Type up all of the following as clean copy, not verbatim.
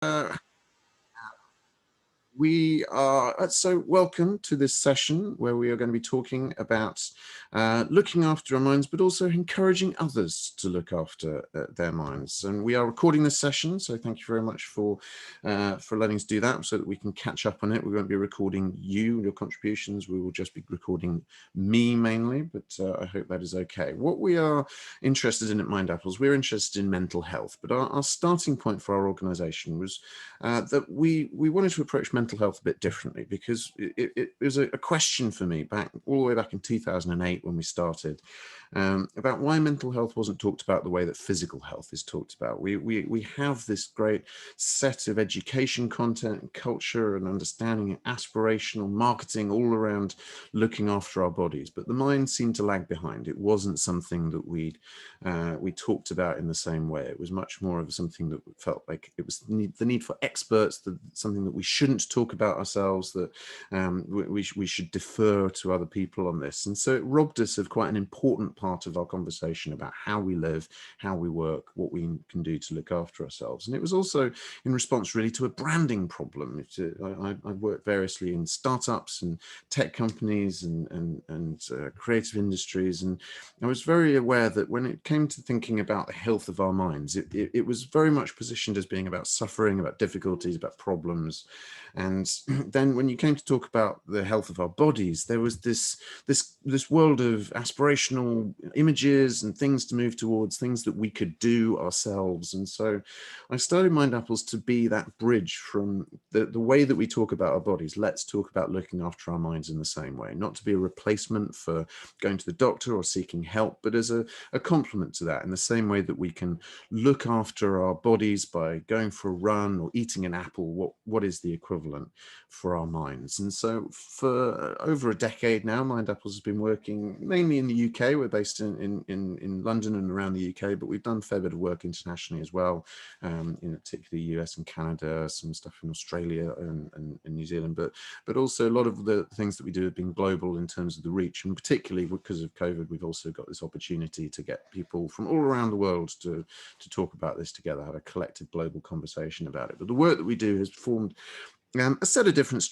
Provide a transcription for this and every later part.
Uh, we are so welcome to this session where we are going to be talking about looking after our minds, but also encouraging others to look after their minds. And we are recording this session, so thank you very much for letting us do that, so that we can catch up on it. We won't be recording you and your contributions. We will just be recording me mainly, but I hope that is okay. What we are interested in at Mindapples, we're interested in mental health, but our starting point for our organisation was that we wanted to approach mental health a bit differently, because it was a question for me all the way back in 2008 when we started, about why mental health wasn't talked about the way that physical health is talked about. We have this great set of education content and culture and understanding and aspirational marketing all around looking after our bodies, but the mind seemed to lag behind. It wasn't something that we talked about in the same way. It was much more of something that felt like it was the need for experts, something that we shouldn't talk about ourselves, that we should defer to other people on this. And so it robbed us of quite an important part of our conversation about how we live, how we work, what we can do to look after ourselves. And it was also in response really to a branding problem. I worked variously in startups and tech companies and creative industries, and I was very aware that when it came to thinking about the health of our minds, it was very much positioned as being about suffering, about difficulties, about problems. And then when you came to talk about the health of our bodies, there was this world of aspirational images and things to move towards, things that we could do ourselves. And so I started Mindapples to be that bridge from the way that we talk about our bodies. Let's talk about looking after our minds in the same way, not to be a replacement for going to the doctor or seeking help, but as a complement to that, in the same way that we can look after our bodies by going for a run or eating an apple. What is the equivalent for our minds? And so for over a decade now, Mindapples has been working mainly in the UK. We're based in London and around the UK, but we've done a fair bit of work internationally as well, in particularly US and Canada, some stuff in Australia and New Zealand, but also a lot of the things that we do have been global in terms of the reach, and particularly because of COVID, we've also got this opportunity to get people from all around the world to talk about this together, have a collective global conversation about it. But the work that we do has formed a set of different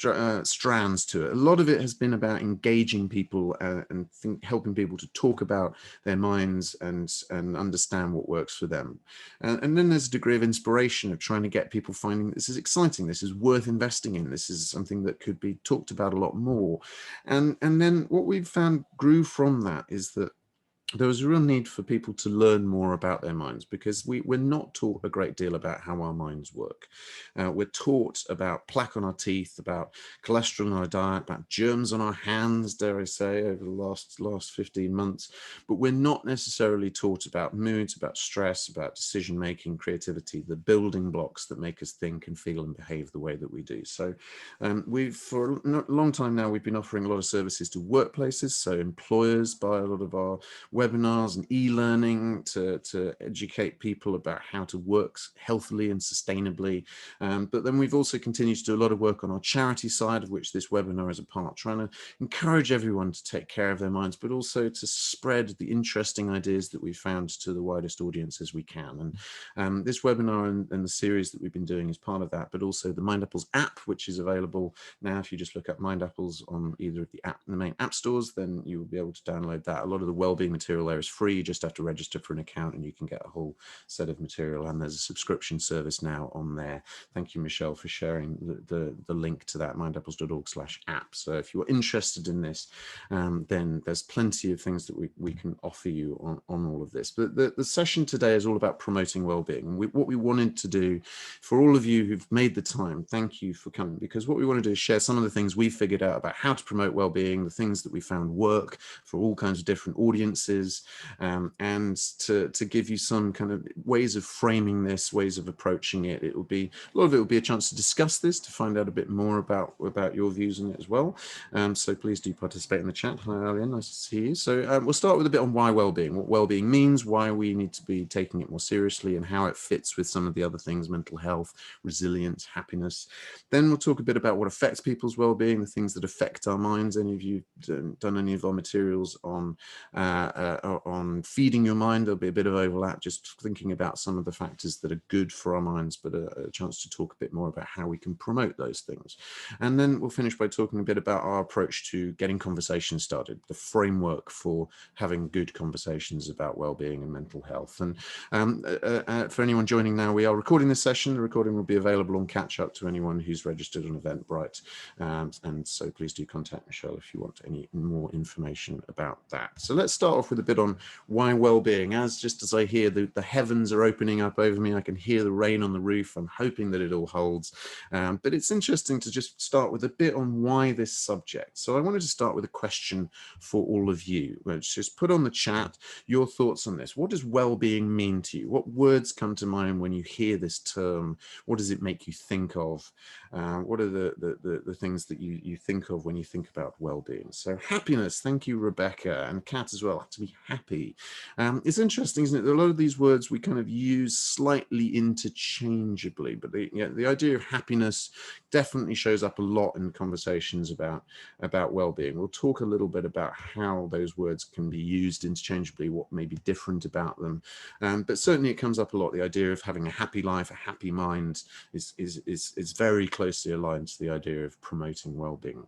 strands to it. A lot of it has been about engaging people and helping people to talk about their minds and understand what works for them. And then there's a degree of inspiration of trying to get people finding this is exciting, this is worth investing in, this is something that could be talked about a lot more. And then what we've found grew from that is that there was a real need for people to learn more about their minds, because we're not taught a great deal about how our minds work. We're taught about plaque on our teeth, about cholesterol in our diet, about germs on our hands, dare I say, over the last 15 months. But we're not necessarily taught about moods, about stress, about decision making, creativity, the building blocks that make us think and feel and behave the way that we do. So for a long time now, we've been offering a lot of services to workplaces. So employers buy a lot of our webinars and e-learning to educate people about how to work healthily and sustainably. But then we've also continued to do a lot of work on our charity side, of which this webinar is a part, trying to encourage everyone to take care of their minds, but also to spread the interesting ideas that we've found to the widest audience as we can. And this webinar and the series that we've been doing is part of that, but also the Mindapples app, which is available now. If you just look up Mindapples on either of the main app stores, then you will be able to download that. A lot of the wellbeing material there is free. You just have to register for an account and you can get a whole set of material, and there's a subscription service now on there. Thank you, Michelle, for sharing the link to that, mindapples.org/app. So if you're interested in this, then there's plenty of things that we can offer you on all of this. But the session today is all about promoting well-being. And what we wanted to do for all of you who've made the time, thank you for coming, because what we want to do is share some of the things we figured out about how to promote well-being, the things that we found work for all kinds of different audiences, and to give you some kind of ways of framing this, ways of approaching it. It will be a lot of it will be a chance to discuss this, to find out a bit more about your views on it as well. So please do participate in the chat. Hi, Alian, nice to see you. So we'll start with a bit on why well-being, what well-being means, why we need to be taking it more seriously, and how it fits with some of the other things: mental health, resilience, happiness. Then we'll talk a bit about what affects people's well-being, the things that affect our minds. Any of you done any of our materials on on feeding your mind. There'll be a bit of overlap, just thinking about some of the factors that are good for our minds, but a chance to talk a bit more about how we can promote those things. And then we'll finish by talking a bit about our approach to getting conversations started, the framework for having good conversations about well-being and mental health. And for anyone joining now, we are recording this session. The recording will be available on Catch Up to anyone who's registered on Eventbrite. And so please do contact Michelle if you want any more information about that. So let's start off with a bit on why well-being. Just as I hear the heavens are opening up over me, I can hear the rain on the roof. I'm hoping that it all holds. But it's interesting to just start with a bit on why this subject. So I wanted to start with a question for all of you. Let's just put on the chat your thoughts on this. What does well-being mean to you? What words come to mind when you hear this term? What does it make you think of? What are the things that you think of when you think about well-being? So happiness, thank you, Rebecca, and Kat as well, to be happy. It's interesting, isn't it? A lot of these words we kind of use slightly interchangeably, but the idea of happiness definitely shows up a lot in conversations about well-being. We'll talk a little bit about how those words can be used interchangeably, what may be different about them. But certainly it comes up a lot. The idea of having a happy life, a happy mind is very closely aligned to the idea of promoting well-being.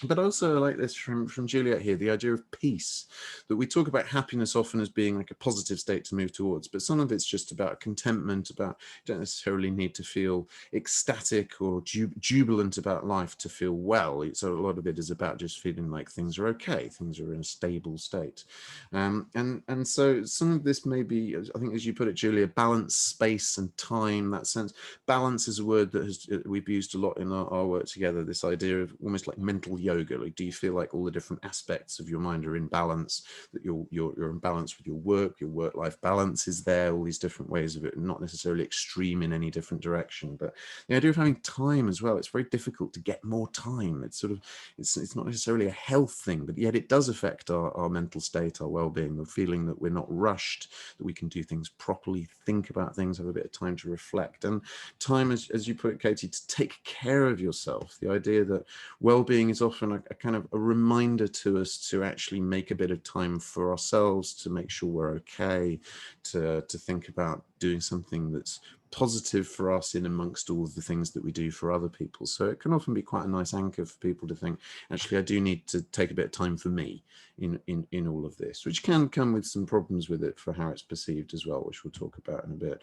But also I like this from Juliet here, the idea of peace, that we talk about happiness often as being like a positive state to move towards, but some of it's just about contentment, about you don't necessarily need to feel ecstatic or jubilant about life to feel well. So a lot of it is about just feeling like things are okay, things are in a stable state. And so some of this may be, I think as you put it, Julia, balance, space and time, that sense. Balance is a word that we've used a lot in our work together, this idea of almost like mental yoga. Like, do you feel like all the different aspects of your mind are in balance, that you're in balance with your work-life balance is there, all these different ways of it, not necessarily extreme in any different direction. But the idea of having time as well, it's very difficult to get more time. It's sort of, it's not necessarily a health thing, but yet it does affect our mental state, our well-being, the feeling that we're not rushed, that we can do things properly, think about things, have a bit of time to reflect. And time, as you put it, Katie, to take care of yourself. The idea that well-being is often a kind of a reminder to us to actually make a bit of time for ourselves, to make sure we're okay, to think about doing something that's positive for us in amongst all of the things that we do for other people. So it can often be quite a nice anchor for people to think, actually, I do need to take a bit of time for me in all of this, which can come with some problems with it for how it's perceived as well, which we'll talk about in a bit.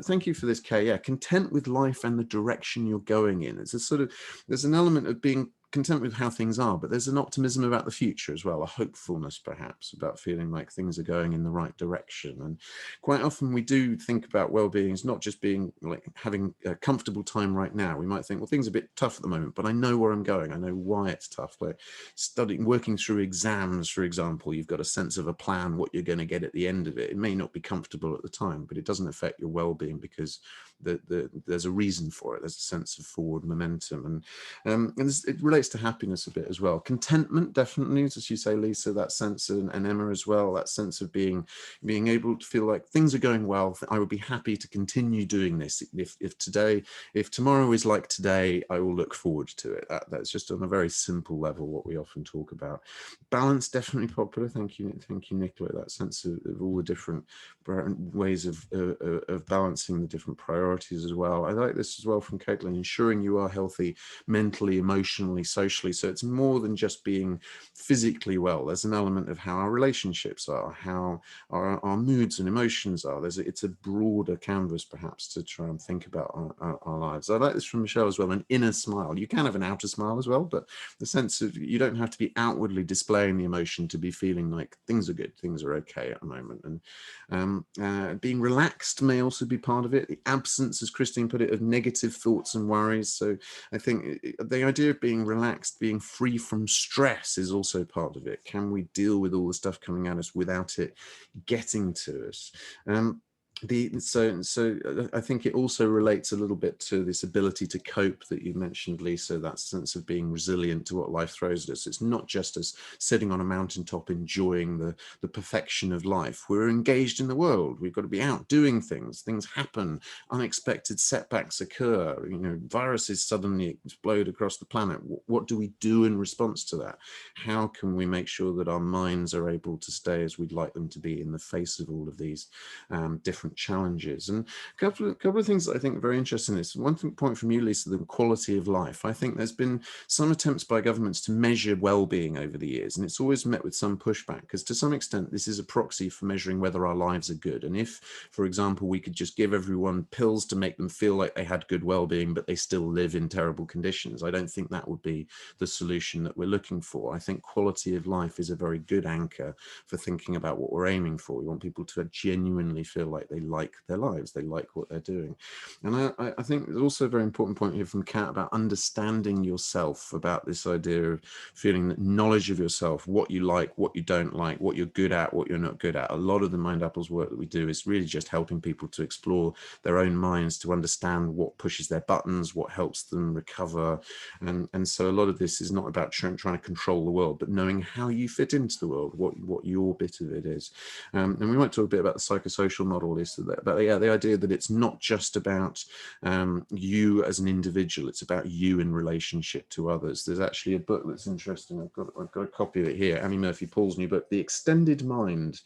Thank you for this, Kay. Yeah, content with life and the direction you're going in. It's a sort of, there's an element of being content with how things are, but there's an optimism about the future as well, a hopefulness perhaps about feeling like things are going in the right direction. And quite often we do think about well-being as not just being like having a comfortable time right now. We might think, well, things are a bit tough at the moment, but I know where I'm going. I know why it's tough. Like studying, working through exams, for example, you've got a sense of a plan, what you're going to get at the end of it. It may not be comfortable at the time, but it doesn't affect your well-being because there's a reason for it. There's a sense of forward momentum. And it relates to happiness a bit as well. Contentment, definitely, as you say, Lisa, that sense, and Emma as well, that sense of being able to feel like things are going well. I would be happy to continue doing this. If tomorrow is like today, I will look forward to it. That's just on a very simple level what we often talk about. Balance, definitely popular. Thank you, Nicola. That sense of all the different ways of balancing the different priorities as well. I like this as well from Caitlin, ensuring you are healthy mentally, emotionally, socially. So it's more than just being physically well. There's an element of how our relationships are, how our moods and emotions are. It's a broader canvas perhaps to try and think about our lives. I like this from Michelle as well, an inner smile. You can have an outer smile as well, but the sense of you don't have to be outwardly displaying the emotion to be feeling like things are good, things are okay at the moment. And being relaxed may also be part of it. The absence, as Christine put it, of negative thoughts and worries. So I think the idea of being relaxed, being free from stress is also part of it. Can we deal with all the stuff coming at us without it getting to us? I think it also relates a little bit to this ability to cope that you mentioned, Lisa, that sense of being resilient to what life throws at us. It's not just us sitting on a mountaintop enjoying the perfection of life. We're engaged in the world. We've got to be out doing things. Things happen. Unexpected setbacks occur. Viruses suddenly explode across the planet. What do we do in response to that? How can we make sure that our minds are able to stay as we'd like them to be in the face of all of these different challenges? And a couple of things that I think are very interesting is one point from you, Lisa, the quality of life. I think there's been some attempts by governments to measure well-being over the years, and it's always met with some pushback, because to some extent this is a proxy for measuring whether our lives are good. And if, for example, we could just give everyone pills to make them feel like they had good well-being but they still live in terrible conditions, I don't think that would be the solution that we're looking for. I think quality of life is a very good anchor for thinking about what we're aiming for. We want people to genuinely feel like they like their lives, they like what they're doing. And I think there's also a very important point here from Kat about understanding yourself, about this idea of feeling that knowledge of yourself, what you like, what you don't like, what you're good at, what you're not good at. A lot of the Mindapples work that we do is really just helping people to explore their own minds, to understand what pushes their buttons, what helps them recover. And so a lot of this is not about trying to control the world, but knowing how you fit into the world, what your bit of it is. And we might talk a bit about the psychosocial model, but yeah, the idea that it's not just about you as an individual, it's about you in relationship to others. There's actually a book that's interesting. I've got a copy of it here, Annie Murphy Paul's new book, The Extended Mind,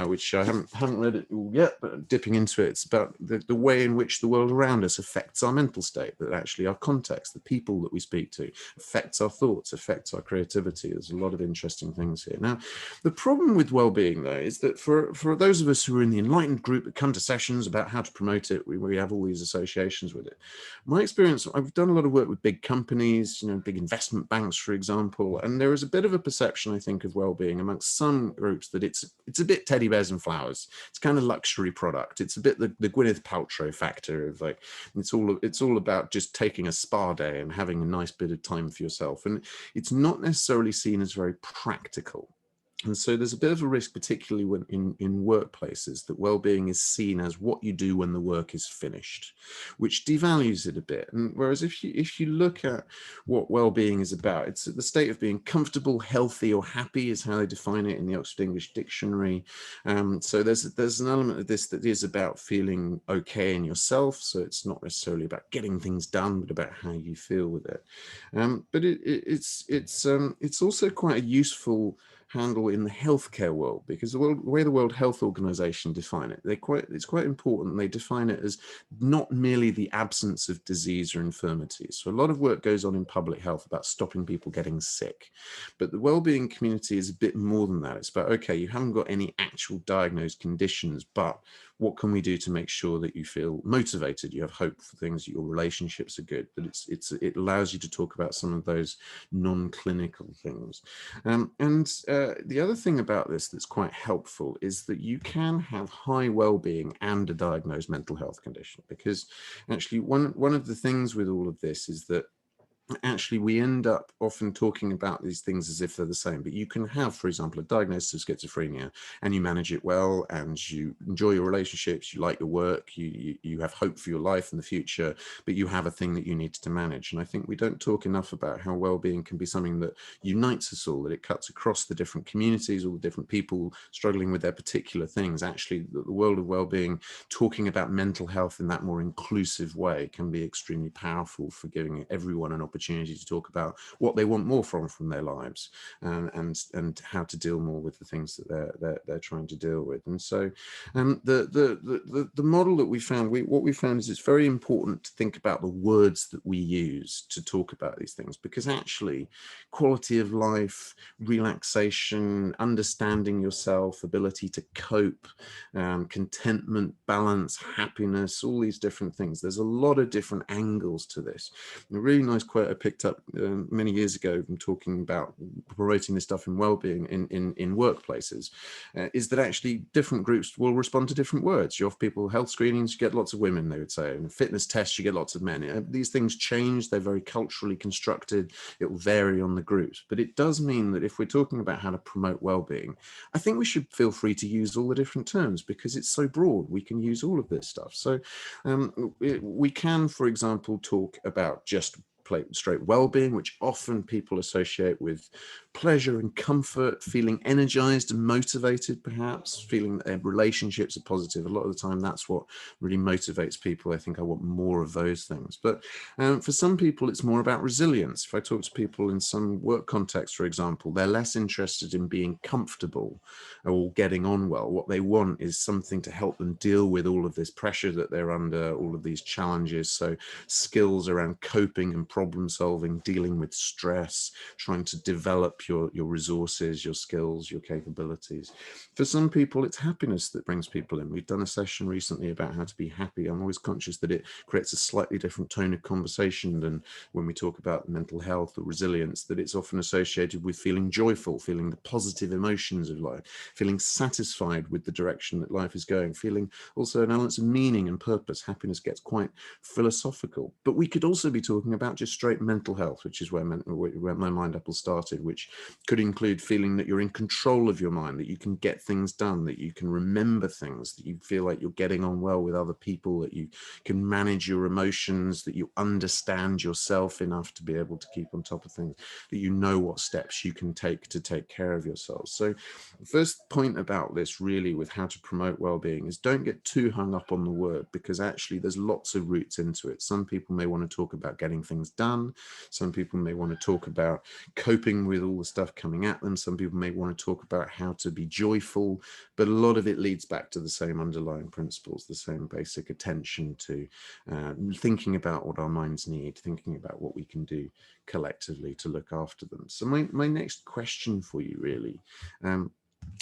which I haven't read it all yet, but dipping into it. It's about the way in which the world around us affects our mental state, that actually our context, the people that we speak to, affects our thoughts, affects our creativity. There's a lot of interesting things here. Now, the problem with well-being, though, is that for those of us who are in the enlightened group that come to sessions about how to promote it, we have all these associations with it. My experience, I've done a lot of work with big companies, big investment banks, for example, and there is a bit of a perception, I think, of well-being amongst some groups that it's a bit teddy bears and flowers. It's kind of luxury product. It's a bit the Gwyneth Paltrow factor of like, it's all about just taking a spa day and having a nice bit of time for yourself. And it's not necessarily seen as very practical. And so there's a bit of a risk, particularly when in workplaces, that well-being is seen as what you do when the work is finished, which devalues it a bit. And whereas if you look at what well-being is about, it's the state of being comfortable, healthy, or happy is how they define it in the Oxford English Dictionary. So there's an element of this that is about feeling okay in yourself. So it's not necessarily about getting things done, but about how you feel with it. But it's also quite a useful handle in the healthcare world, because the way the World Health Organization define it, it's quite important. They define it as not merely the absence of disease or infirmity. So a lot of work goes on in public health about stopping people getting sick, but the well-being community is a bit more than that. It's about, okay, you haven't got any actual diagnosed conditions, but what can we do to make sure that you feel motivated, you have hope for things, your relationships are good, that it allows you to talk about some of those non-clinical things. The other thing about this that's quite helpful is that you can have high well-being and a diagnosed mental health condition, because actually one of the things with all of this is that actually we end up often talking about these things as if they're the same. But you can have, for example, a diagnosis of schizophrenia and you manage it well, and you enjoy your relationships, you like your work, you have hope for your life in the future, but you have a thing that you need to manage. And I think we don't talk enough about how well-being can be something that unites us all, that it cuts across the different communities, all the different people struggling with their particular things. Actually, the world of well-being, talking about mental health in that more inclusive way, can be extremely powerful for giving everyone an opportunity to talk about what they want more from their lives, and how to deal more with the things that they're trying to deal with. And so the model that we found, what we found is it's very important to think about the words that we use to talk about these things, because actually quality of life, relaxation, understanding yourself, ability to cope, contentment, balance, happiness, all these different things, there's a lot of different angles to this. A really nice quote I picked up many years ago from talking about promoting this stuff in wellbeing in workplaces, is that actually different groups will respond to different words. You offer people health screenings, you get lots of women, they would say, and fitness tests, you get lots of men. These things change, they're very culturally constructed, it will vary on the groups, but it does mean that if we're talking about how to promote well-being, I think we should feel free to use all the different terms because it's so broad, we can use all of this stuff. So we can, for example, talk about just straight well-being, which often people associate with pleasure and comfort, feeling energized and motivated, perhaps feeling that their relationships are positive. A lot of the time that's what really motivates people. I think I want more of those things. But for some people it's more about resilience. If I talk to people in some work context, for example, they're less interested in being comfortable or getting on well. What they want is something to help them deal with all of this pressure that they're under, all of these challenges. So skills around coping and problem solving, dealing with stress, trying to develop your resources, your skills, your capabilities. For some people, it's happiness that brings people in. We've done a session recently about how to be happy. I'm always conscious that it creates a slightly different tone of conversation than when we talk about mental health or resilience, that it's often associated with feeling joyful, feeling the positive emotions of life, feeling satisfied with the direction that life is going, feeling also an element of meaning and purpose. Happiness gets quite philosophical. But we could also be talking about just straight mental health, which is where my Mindapples started, which could include feeling that you're in control of your mind, that you can get things done, that you can remember things, that you feel like you're getting on well with other people, that you can manage your emotions, that you understand yourself enough to be able to keep on top of things, that you know what steps you can take to take care of yourself. So the first point about this really with how to promote well-being is don't get too hung up on the word, because actually there's lots of roots into it. Some people may want to talk about getting things done. Some people may want to talk about coping with all the stuff coming at them. Some people may want to talk about how to be joyful, but a lot of it leads back to the same underlying principles, the same basic attention to thinking about what our minds need, thinking about what we can do collectively to look after them. So my next question for you really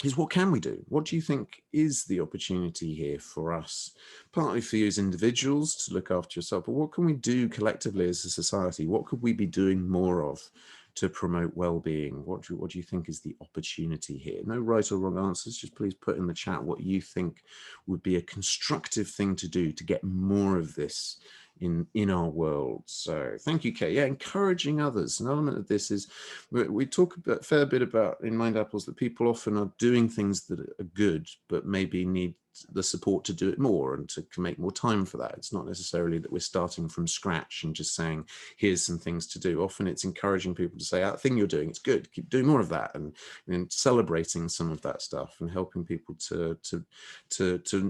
is, what can we do? What do you think is the opportunity here for us, partly for you as individuals to look after yourself, but what can we do collectively as a society? What could we be doing more of to promote well-being? What do you think is the opportunity here? No right or wrong answers, just please put in the chat what you think would be a constructive thing to do to get more of this in our world. So thank you, Kate. Yeah, encouraging others. An element of this is we talk a fair bit about in Mindapples that people often are doing things that are good, but maybe need the support to do it more and to make more time for that. It's not necessarily that we're starting from scratch and just saying, here's some things to do. Often it's encouraging people to say, that thing you're doing, it's good, keep doing more of that, and celebrating some of that stuff and helping people to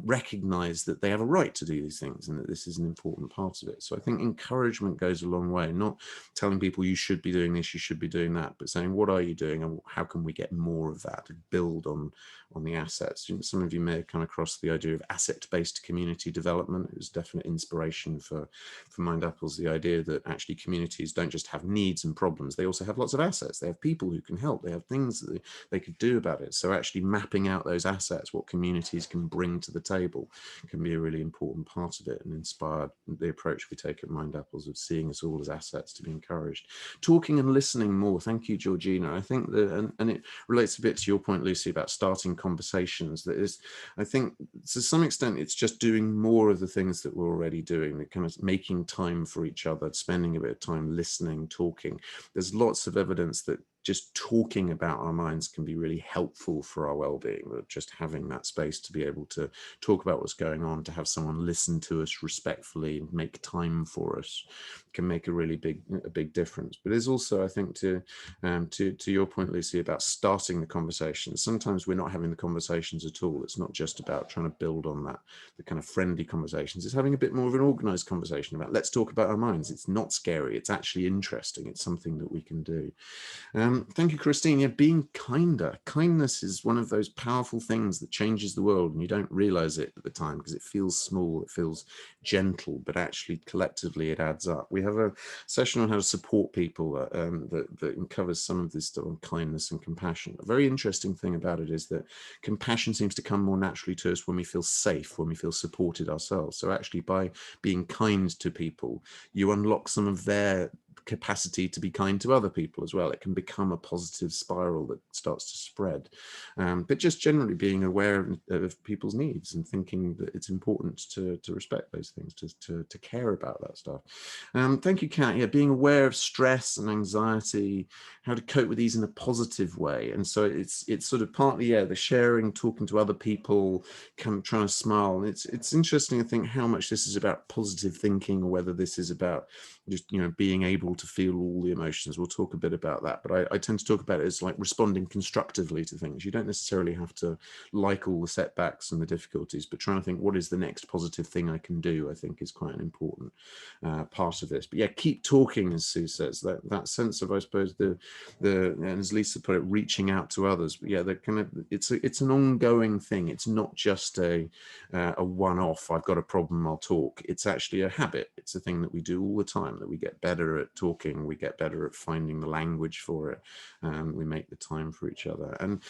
recognize that they have a right to do these things and that this is an important part of it. So I think encouragement goes a long way, not telling people you should be doing this, you should be doing that, but saying, what are you doing and how can we get more of that, to build on the assets. Some of you may have come across the idea of asset-based community development. It was definite inspiration for Mindapples, the idea that actually communities don't just have needs and problems, they also have lots of assets. They have people who can help, they have things that they could do about it. So actually mapping out those assets, what communities can bring to the table, can be a really important part of it, and inspired the approach we take at Mindapples of seeing us all as assets to be encouraged. Talking and listening more. Thank you, Georgina. I think that, and it relates a bit to your point, Lucy, about starting conversations. That is, I think to some extent it's just doing more of the things that we're already doing, the kind of making time for each other, spending a bit of time listening, talking. There's lots of evidence that just talking about our minds can be really helpful for our well-being, that just having that space to be able to talk about what's going on, to have someone listen to us respectfully and make time for us, can make a really big difference. But there's also, I think, to your point, Lucy, about starting the conversation. Sometimes we're not having the conversations at all. It's not just about trying to build on that, the kind of friendly conversations. It's having a bit more of an organized conversation about, let's talk about our minds. It's not scary. It's actually interesting. It's something that we can do. Thank you, Christine. Yeah, being kinder. Kindness is one of those powerful things that changes the world, and you don't realize it at the time because it feels small, it feels gentle, but actually collectively it adds up. We have a session on how to support people that covers some of this stuff on kindness and compassion. A very interesting thing about it is that compassion seems to come more naturally to us when we feel safe, when we feel supported ourselves. So actually by being kind to people, you unlock some of their capacity to be kind to other people as well. It can become a positive spiral that starts to spread. But just generally being aware of people's needs and thinking that it's important to respect those things, to care about that stuff. Thank you, Kat. Yeah, being aware of stress and anxiety, how to cope with these in a positive way. And so it's sort of partly, yeah, the sharing, talking to other people, kind of trying to smile. And it's interesting, I think, how much this is about positive thinking, or whether this is about just, you know, being able to feel all the emotions. We'll talk a bit about that, but I tend to talk about it as like responding constructively to things. You don't necessarily have to like all the setbacks and the difficulties, but trying to think, what is the next positive thing I can do, I think is quite an important part of this. But yeah, keep talking, as Sue says, that sense of, I suppose, and as Lisa put it, reaching out to others. But yeah, the kind of, it's an ongoing thing. It's not just a one-off, I've got a problem, I'll talk. It's actually a habit. It's a thing that we do all the time, that we get better at talking, we get better at finding the language for it, we make the time for each other. And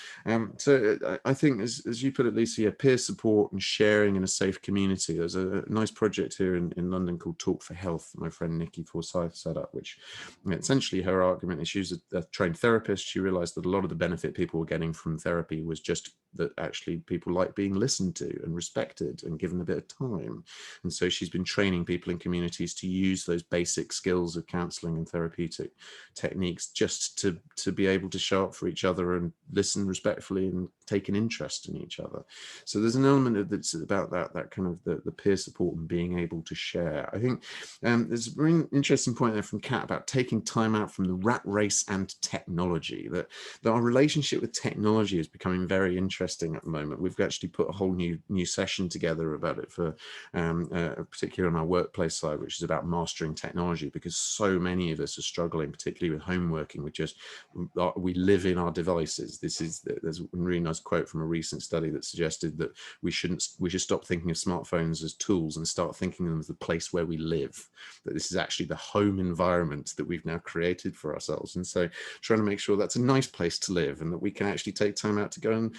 so I think, as you put it, Lisa, yeah, peer support and sharing in a safe community. There's a nice project here in London called Talk for Health, my friend Nikki Forsyth set up, which essentially her argument is, she was a trained therapist. She realized that a lot of the benefit people were getting from therapy was just that actually people like being listened to and respected and given a bit of time. And so she's been training people in communities to use those basic skills of counseling and therapeutic techniques just to be able to show up for each other and listen respectfully and take an interest in each other. So there's an element that's about that kind of the peer support and being able to share. I think there's a very interesting point there from Kat about taking time out from the rat race and technology, that our relationship with technology is becoming very interesting at the moment. We've actually put a whole new session together about it, for particularly on our workplace side, which is about mastering technology, because so many of us are struggling, particularly with home working, with just, we live in our devices. There's a really nice quote from a recent study that suggested that we should stop thinking of smartphones as tools and start thinking of them as the place where we live, that this is actually the home environment that we've now created for ourselves. And so trying to make sure that's a nice place to live, and that we can actually take time out to go and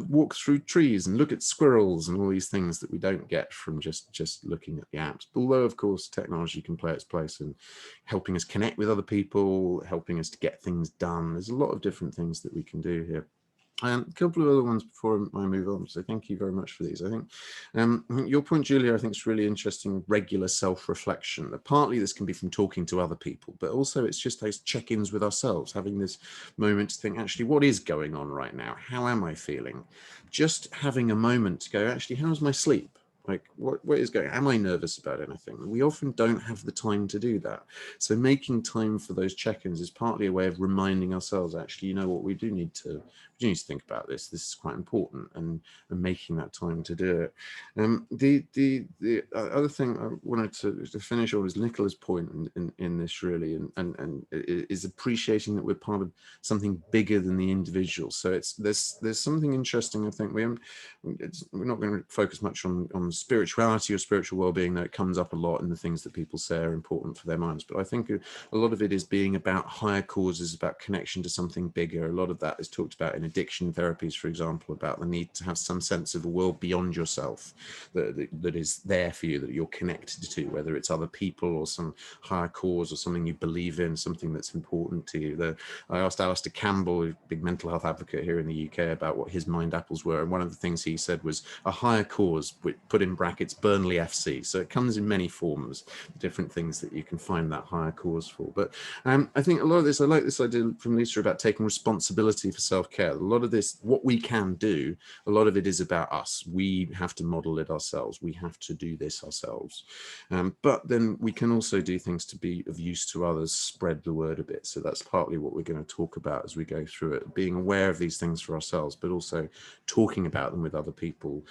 walk through trees and look at squirrels and all these things that we don't get from just looking at the apps. Although, of course, technology can play its place in helping us connect with other people, helping us to get things done. There's a lot of different things that we can do here. A couple of other ones before I move on. So thank you very much for these. I think your point, Julia, I think is really interesting. Regular self-reflection. Partly this can be from talking to other people, but also it's just those check-ins with ourselves, having this moment to think, actually, what is going on right now? How am I feeling? Just having a moment to go, actually, how's my sleep? Like, what is going on? Am I nervous about anything? We often don't have the time to do that. So making time for those check-ins is partly a way of reminding ourselves, actually, you know what, we do need to think about this. This is quite important, and making that time to do it. The other thing I wanted to finish on is Nicola's point in this, really, and is appreciating that we're part of something bigger than the individual. So there's something interesting. I think we're not going to focus much on spirituality or spiritual well-being, though it comes up a lot in the things that people say are important for their minds. But I think a lot of it is being about higher causes, about connection to something bigger. A lot of that is talked about in addiction therapies, for example, about the need to have some sense of a world beyond yourself that is there for you, that you're connected to, whether it's other people or some higher cause or something you believe in, something that's important to you. I asked Alistair Campbell, a big mental health advocate here in the UK, about what his Mindapples were, and one of the things he said was a higher cause, put in brackets Burnley FC. So it comes in many forms, different things that you can find that higher cause for. But I think a lot of this, I like this idea from Lisa about taking responsibility for self-care. A lot of this, what we can do, a lot of it is about us. We have to model it ourselves. We have to do this ourselves. But then we can also do things to be of use to others, spread the word a bit. So that's partly what we're going to talk about as we go through it, being aware of these things for ourselves, but also talking about them with other people,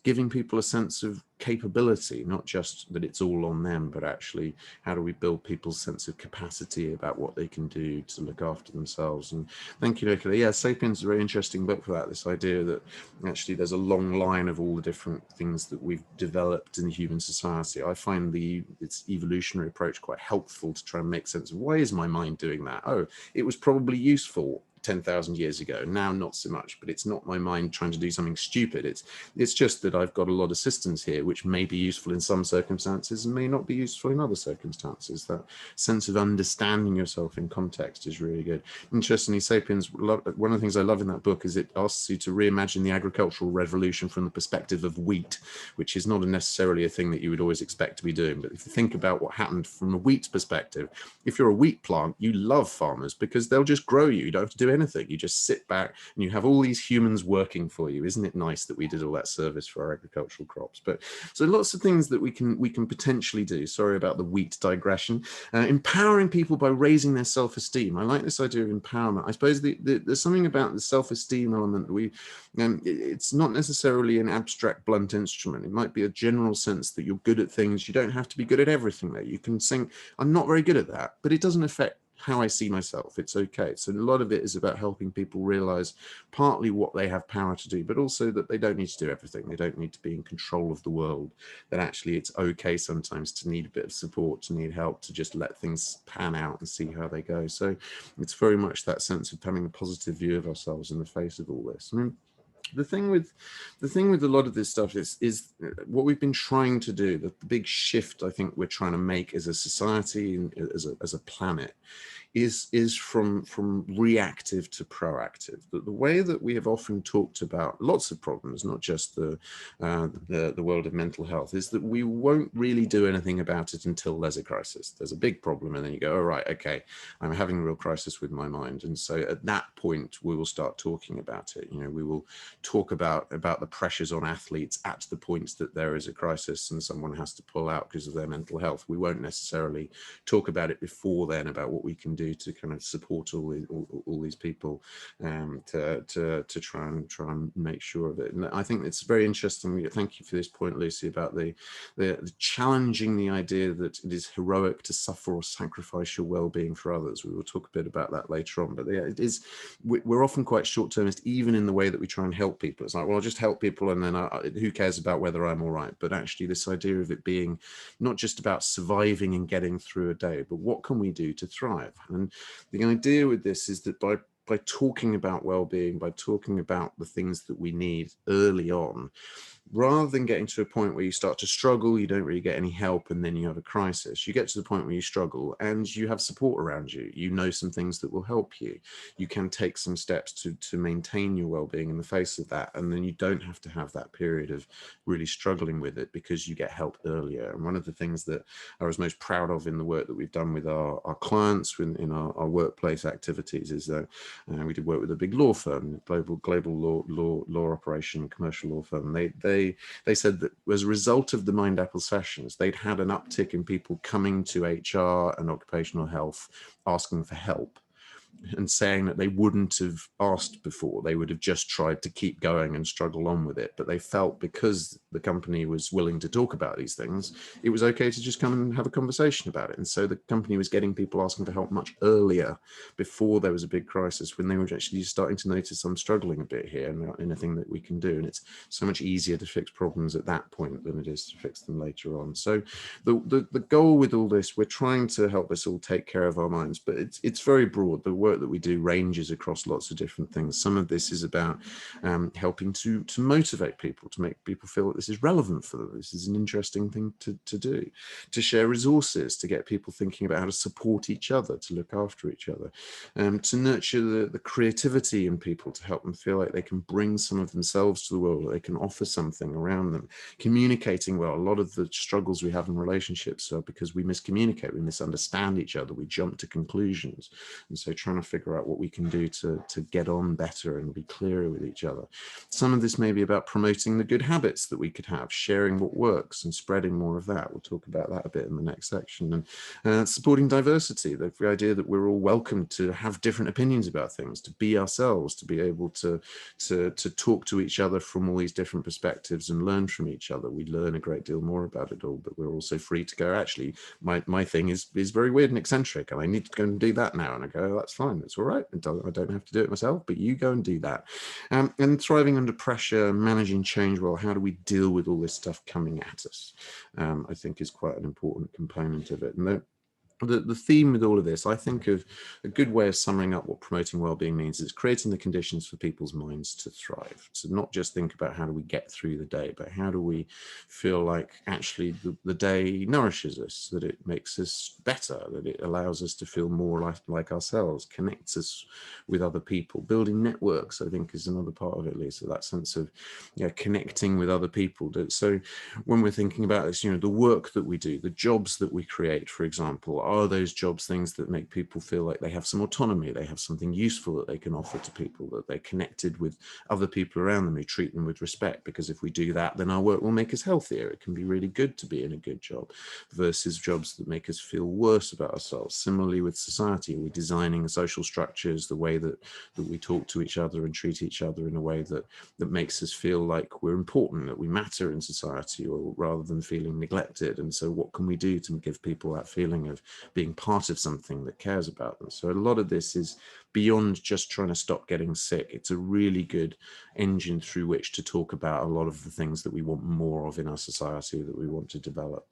giving people a sense of capability, not just that it's all on them, but actually how do we build people's sense of capacity about what they can do to look after themselves. And thank you, Nicola. Yeah, Sapiens is a very interesting book for that, this idea that actually there's a long line of all the different things that we've developed in human society. I find its evolutionary approach quite helpful to try and make sense of, why is my mind doing that? Oh, it was probably useful 10,000 years ago. Now, not so much, but it's not my mind trying to do something stupid. It's just that I've got a lot of systems here, which may be useful in some circumstances and may not be useful in other circumstances. That sense of understanding yourself in context is really good. Interestingly, Sapiens, one of the things I love in that book is it asks you to reimagine the agricultural revolution from the perspective of wheat, which is not necessarily a thing that you would always expect to be doing. But if you think about what happened from a wheat perspective, if you're a wheat plant, you love farmers because they'll just grow you. You don't have to do anything. You just sit back and you have all these humans working for you. Isn't it nice that we did all that service for our agricultural crops? But so lots of things that we can potentially do. Sorry about the wheat digression. Empowering people by raising their self-esteem. I like this idea of empowerment. I suppose there's something about the self-esteem element that it's not necessarily an abstract, blunt instrument. It might be a general sense that you're good at things. You don't have to be good at everything though. You can think, I'm not very good at that, but it doesn't affect how I see myself. It's okay. So a lot of it is about helping people realize partly what they have power to do, but also that they don't need to do everything. They don't need to be in control of the world, that actually it's okay sometimes to need a bit of support, to need help, to just let things pan out and see how they go. So it's very much that sense of having a positive view of ourselves in the face of all this. I mean, the thing with a lot of this stuff is what we've been trying to do, the big shift I think we're trying to make as a society and as a planet is from reactive to proactive. The way that we have often talked about lots of problems, not just the world of mental health, is that we won't really do anything about it until there's a crisis. There's a big problem, and then you go, all right, okay, I'm having a real crisis with my mind, and so at that point we will start talking about it. You know, we will talk about the pressures on athletes at the points that there is a crisis and someone has to pull out because of their mental health. We won't necessarily talk about it before then, about what we can do to kind of support all these people to try and make sure of it. And I think it's very interesting. Thank you for this point, Lucy, about the challenging the idea that it is heroic to suffer or sacrifice your well-being for others. We will talk a bit about that later on, but yeah, it is. We're often quite short-termist, even in the way that we try and help people. It's like, well, I'll just help people, and then who cares about whether I'm all right? But actually, this idea of it being not just about surviving and getting through a day, but what can we do to thrive? And the idea with this is that by talking about well-being, by talking about the things that we need early on, rather than getting to a point where you start to struggle, you don't really get any help, and then you have a crisis, you get to the point where you struggle and you have support around you. You know some things that will help you. You can take some steps to maintain your well-being in the face of that, and then you don't have to have that period of really struggling with it because you get help earlier. And one of the things that I was most proud of in the work that we've done with our clients in our workplace activities is that we did work with a big law firm, global law operation, commercial law firm. They said that as a result of the Mindapples sessions, they'd had an uptick in people coming to HR and occupational health asking for help, and saying that they wouldn't have asked before. They would have just tried to keep going and struggle on with it. But they felt because the company was willing to talk about these things, it was okay to just come and have a conversation about it. And so the company was getting people asking for help much earlier, before there was a big crisis, when they were actually starting to notice, I'm struggling a bit here and not anything that we can do. And it's so much easier to fix problems at that point than it is to fix them later on. So the goal with all this, we're trying to help us all take care of our minds, but it's very broad. The work that we do ranges across lots of different things. Some of this is about helping to motivate people, to make people feel that this is relevant for them. This is an interesting thing to do, to share resources, to get people thinking about how to support each other, to look after each other, to nurture the creativity in people, to help them feel like they can bring some of themselves to the world, they can offer something around them. Communicating well. A lot of the struggles we have in relationships are because we miscommunicate, we misunderstand each other, we jump to conclusions. And so trying to figure out what we can do to get on better and be clearer with each other. Some of this may be about promoting the good habits that we could have, sharing what works and spreading more of that. We'll talk about that a bit in the next section. And supporting diversity, the idea that we're all welcome to have different opinions about things, to be ourselves, to be able to talk to each other from all these different perspectives and learn from each other. We learn a great deal more about it all, but we're also free to go, actually, my thing is very weird and eccentric, and I need to go and do that now. And I go, oh, that's fine, it's all right. I don't have to do it myself, but you go and do that. And thriving under pressure, managing change well. How do we deal with all this stuff coming at us? I think is quite an important component of it. And the theme with all of this, I think of a good way of summing up what promoting well-being means is creating the conditions for people's minds to thrive. So not just think about how do we get through the day, but how do we feel like actually the day nourishes us, that it makes us better, that it allows us to feel more like ourselves, connects us with other people. Building networks, I think, is another part of it, Lisa, that sense of connecting with other people. So when we're thinking about this, the work that we do, the jobs that we create, for example, are those jobs things that make people feel like they have some autonomy, they have something useful that they can offer to people, that they're connected with other people around them who treat them with respect? Because if we do that, then our work will make us healthier. It can be really good to be in a good job versus jobs that make us feel worse about ourselves. Similarly with society, we're designing social structures, the way that we talk to each other and treat each other in a way that makes us feel like we're important, that we matter in society, or rather than feeling neglected. And so what can we do to give people that feeling of being part of something that cares about them? So a lot of this is beyond just trying to stop getting sick. It's a really good engine through which to talk about a lot of the things that we want more of in our society, that we want to develop.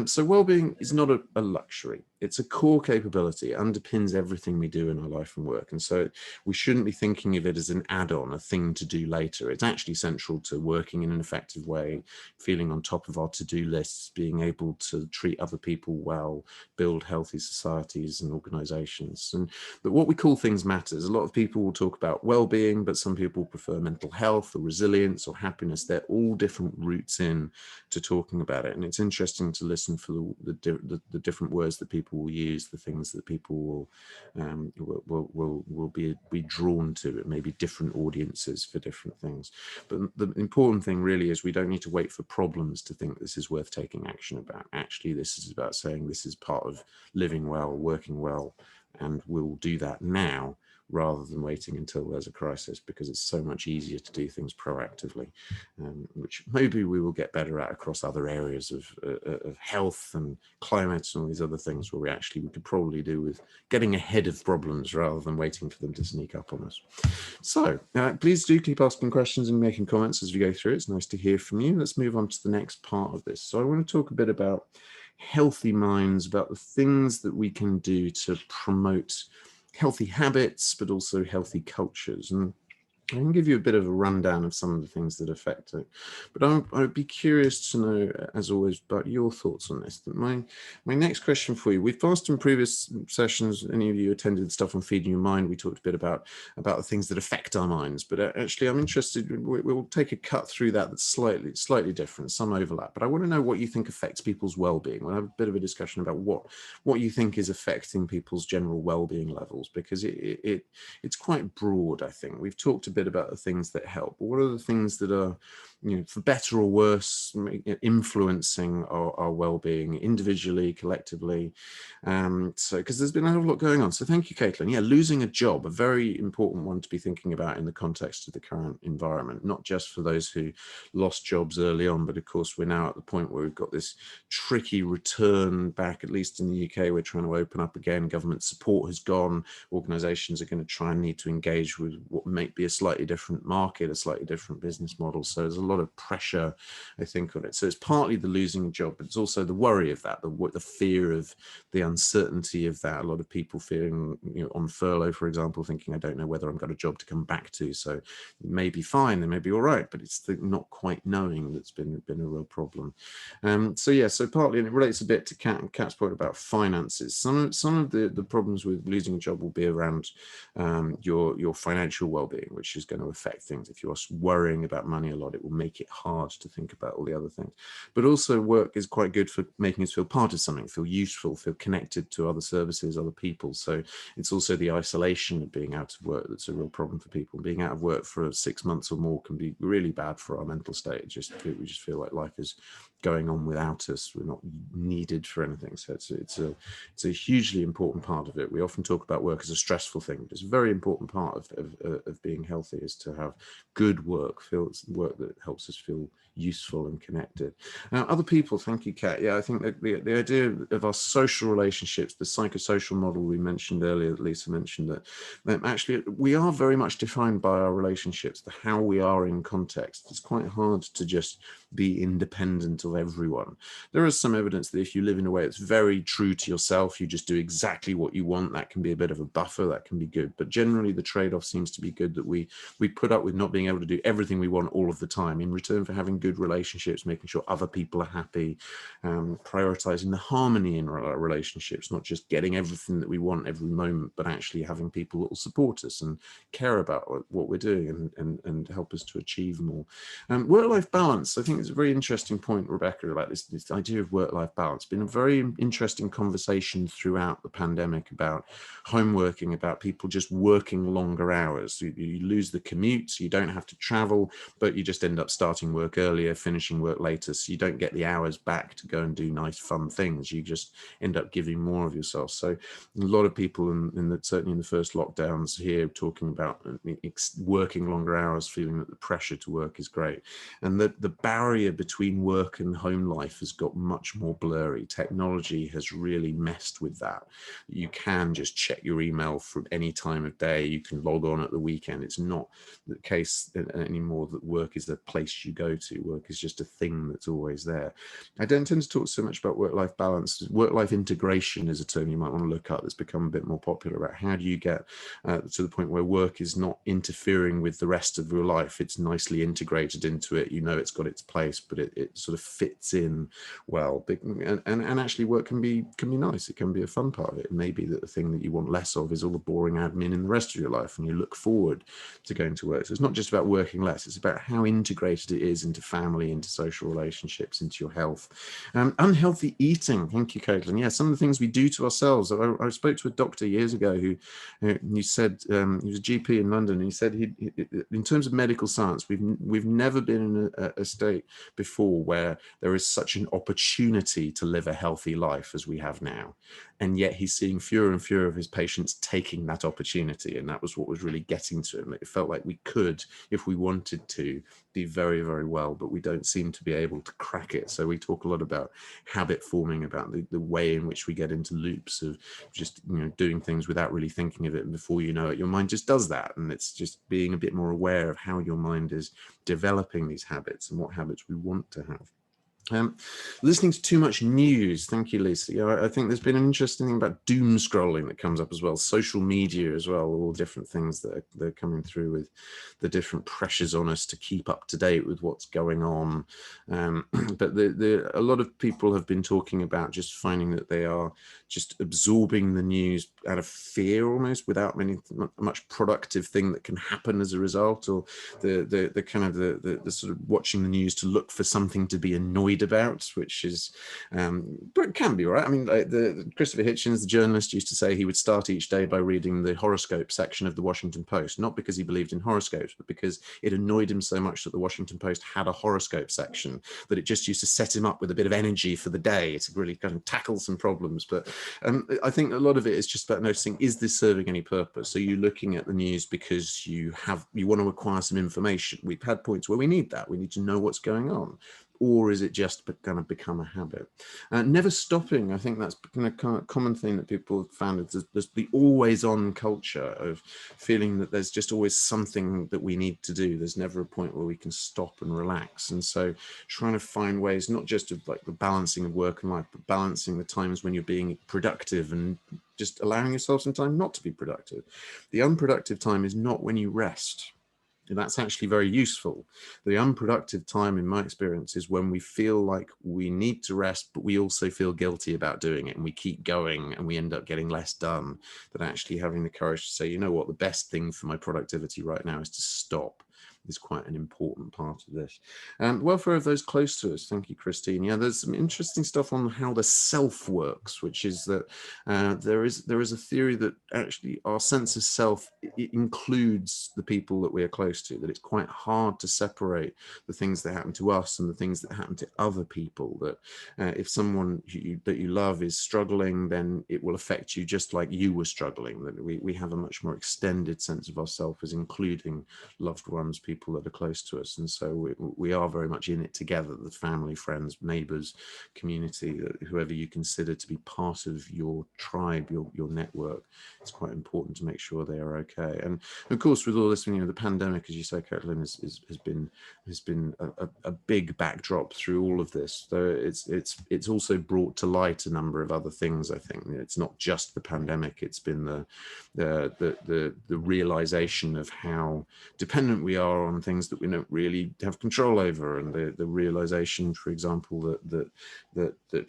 So well-being is not a luxury. It's a core capability. It underpins everything we do in our life and work. And so we shouldn't be thinking of it as an add-on, a thing to do later. It's actually central to working in an effective way, feeling on top of our to-do lists, being able to treat other people well, build healthy societies and organizations. But what we call things matters. A lot of people will talk about well-being, but some people prefer mental health or resilience or happiness. They're all different routes in to talking about it. And it's interesting to listen for the different words that people will use, the things that people will be drawn to. It may be different audiences for different things. But the important thing really is we don't need to wait for problems to think this is worth taking action about. Actually, this is about saying this is part of living well, working well, and we'll do that now rather than waiting until there's a crisis, because it's so much easier to do things proactively, which maybe we will get better at across other areas of health and climate and all these other things, where we could probably do with getting ahead of problems rather than waiting for them to sneak up on us. So please do keep asking questions and making comments as we go through. It's nice to hear from you. Let's move on to the next part of this. So I want to talk a bit about healthy minds, about the things that we can do to promote healthy habits, but also healthy cultures. And I can give you a bit of a rundown of some of the things that affect it, but I would be curious to know, as always, about your thoughts on this. My next question for you, we've asked in previous sessions, any of you attended stuff on Feeding Your Mind, we talked a bit about the things that affect our minds, but actually I'm interested, we'll take a cut through that's slightly different, some overlap, but I want to know what you think affects people's well-being. We'll have a bit of a discussion about what you think is affecting people's general well-being levels, because it's quite broad, I think. We've talked a bit about the things that help. What are the things that are, for better or worse, influencing our well-being individually, collectively? So, because there's been a whole lot going on. So thank you, Caitlin. Yeah, losing a job, a very important one to be thinking about in the context of the current environment, not just for those who lost jobs early on, but of course we're now at the point where we've got this tricky return back, at least in the UK. We're trying to open up again. Government support has gone. Organizations are going to try and need to engage with what might be a slightly different market, a slightly different business model. So there's a lot of pressure, I think, on it. So it's partly the losing a job, but it's also the worry of that, the fear of the uncertainty of that. A lot of people feeling, on furlough, for example, thinking, I don't know whether I've got a job to come back to. So it may be fine, they may be all right, but it's the not quite knowing that's been a real problem. So partly, and it relates a bit to Kat's point about finances. Some of the problems with losing a job will be around your financial well-being, which is going to affect things. If you're worrying about money a lot, it will make it hard to think about all the other things. But also work is quite good for making us feel part of something, feel useful, feel connected to other services, other people. So it's also the isolation of being out of work that's a real problem for people. Being out of work for 6 months or more can be really bad for our mental state. We just feel like life is going on without us. We're not needed for anything. So it's a hugely important part of it. We often talk about work as a stressful thing, but it's a very important part of being healthy, is to have good work that helps us feel useful and connected. Other people, thank you, Kat. Yeah, I think that the idea of our social relationships, the psychosocial model we mentioned earlier, that Lisa mentioned, that actually we are very much defined by our relationships, how we are in context. It's quite hard to just be independent of everyone. There is some evidence that if you live in a way that's very true to yourself, you just do exactly what you want, that can be a bit of a buffer, that can be good. But generally the trade-off seems to be good, that we put up with not being able to do everything we want all of the time in return for having good relationships, making sure other people are happy, prioritizing the harmony in our relationships, not just getting everything that we want every moment, but actually having people that will support us and care about what we're doing and help us to achieve more. Work-life balance, I think it's a very interesting point, Rebecca, about this idea of work-life balance. Been a very interesting conversation throughout the pandemic about home working, about people just working longer hours. You lose the commute, so you don't have to travel, but you just end up starting work earlier, finishing work later, so you don't get the hours back to go and do nice fun things. You just end up giving more of yourself. So a lot of people certainly in the first lockdowns here talking about working longer hours, feeling that the pressure to work is great, and that the barrier between work and home life has got much more blurry. Technology has really messed with that. You can just check your email from any time of day. You can log on at the weekend. It's not the case anymore that work is the place you go to. Work is just a thing that's always there. I don't tend to talk so much about work-life balance. Work-life integration is a term you might want to look at that's become a bit more popular, about how do you get to the point where work is not interfering with the rest of your life. It's nicely integrated into it. You know it's got its place, but it sort of fits in well. And actually work can be nice. It can be a fun part of it. It may be that the thing that you want less of is all the boring admin in the rest of your life, and you look forward to going to work. So it's not just about working less, it's about how integrated it is into family, into social relationships, into your health. Unhealthy eating, thank you, Caitlin. Yeah, some of the things we do to ourselves. I spoke to a doctor years ago who said, he was a GP in London, and he said in terms of medical science, we've never been in a state before where there is such an opportunity to live a healthy life as we have now. And yet he's seeing fewer and fewer of his patients taking that opportunity. And that was what was really getting to him. It felt like we could, if we wanted to, do very, very well, but we don't seem to be able to crack it. So we talk a lot about habit forming, about the way in which we get into loops of just, doing things without really thinking of it. And before you know it, your mind just does that. And it's just being a bit more aware of how your mind is developing these habits and what habits we want to have. Listening to too much news. Thank you, Lisa. I think there's been an interesting thing about doom scrolling that comes up as well. Social media as well, all different things that are coming through with the different pressures on us to keep up to date with what's going on. But a lot of people have been talking about just finding that they are just absorbing the news out of fear almost, without much productive thing that can happen as a result, or the kind of the sort of watching the news to look for something to be annoyed about, which is but it can be right. I mean, the Christopher Hitchens, the journalist, used to say he would start each day by reading the horoscope section of the Washington Post, not because he believed in horoscopes, but because it annoyed him so much that the Washington Post had a horoscope section that it just used to set him up with a bit of energy for the day to really kind of tackle some problems. But I think a lot of it is just about noticing, is this serving any purpose? Are you looking at the news because you want to acquire some information? We've had points where we need that. We need to know what's going on. Or is it just going to become a habit? Never stopping. I think that's been a kind of common thing that people have found. There's the always on culture of feeling that there's just always something that we need to do. There's never a point where we can stop and relax. And so trying to find ways, not just of like the balancing of work and life, but balancing the times when you're being productive and just allowing yourself some time not to be productive. The unproductive time is not when you rest. And that's actually very useful. The unproductive time, in my experience, is when we feel like we need to rest, but we also feel guilty about doing it, and we keep going and we end up getting less done. But actually having the courage to say, you know what, the best thing for my productivity right now is to stop, is quite an important part of this. Welfare of those close to us. Thank you, Christine. Yeah, there's some interesting stuff on how the self works, which is that there is a theory that actually our sense of self includes the people that we are close to, that it's quite hard to separate the things that happen to us and the things that happen to other people, that if someone that you love is struggling, then it will affect you just like you were struggling, that we have a much more extended sense of ourself as including loved ones, people that are close to us. And so we are very much in it together, the family, friends, neighbours, community, whoever you consider to be part of your tribe, your network. It's quite important to make sure they are okay. And of course, with all this, the pandemic, as you say, Caitlin, has been a big backdrop through all of this. So it's also brought to light a number of other things. I think it's not just the pandemic. It's been the realization of how dependent we are on things that we don't really have control over, and the realization, for example, that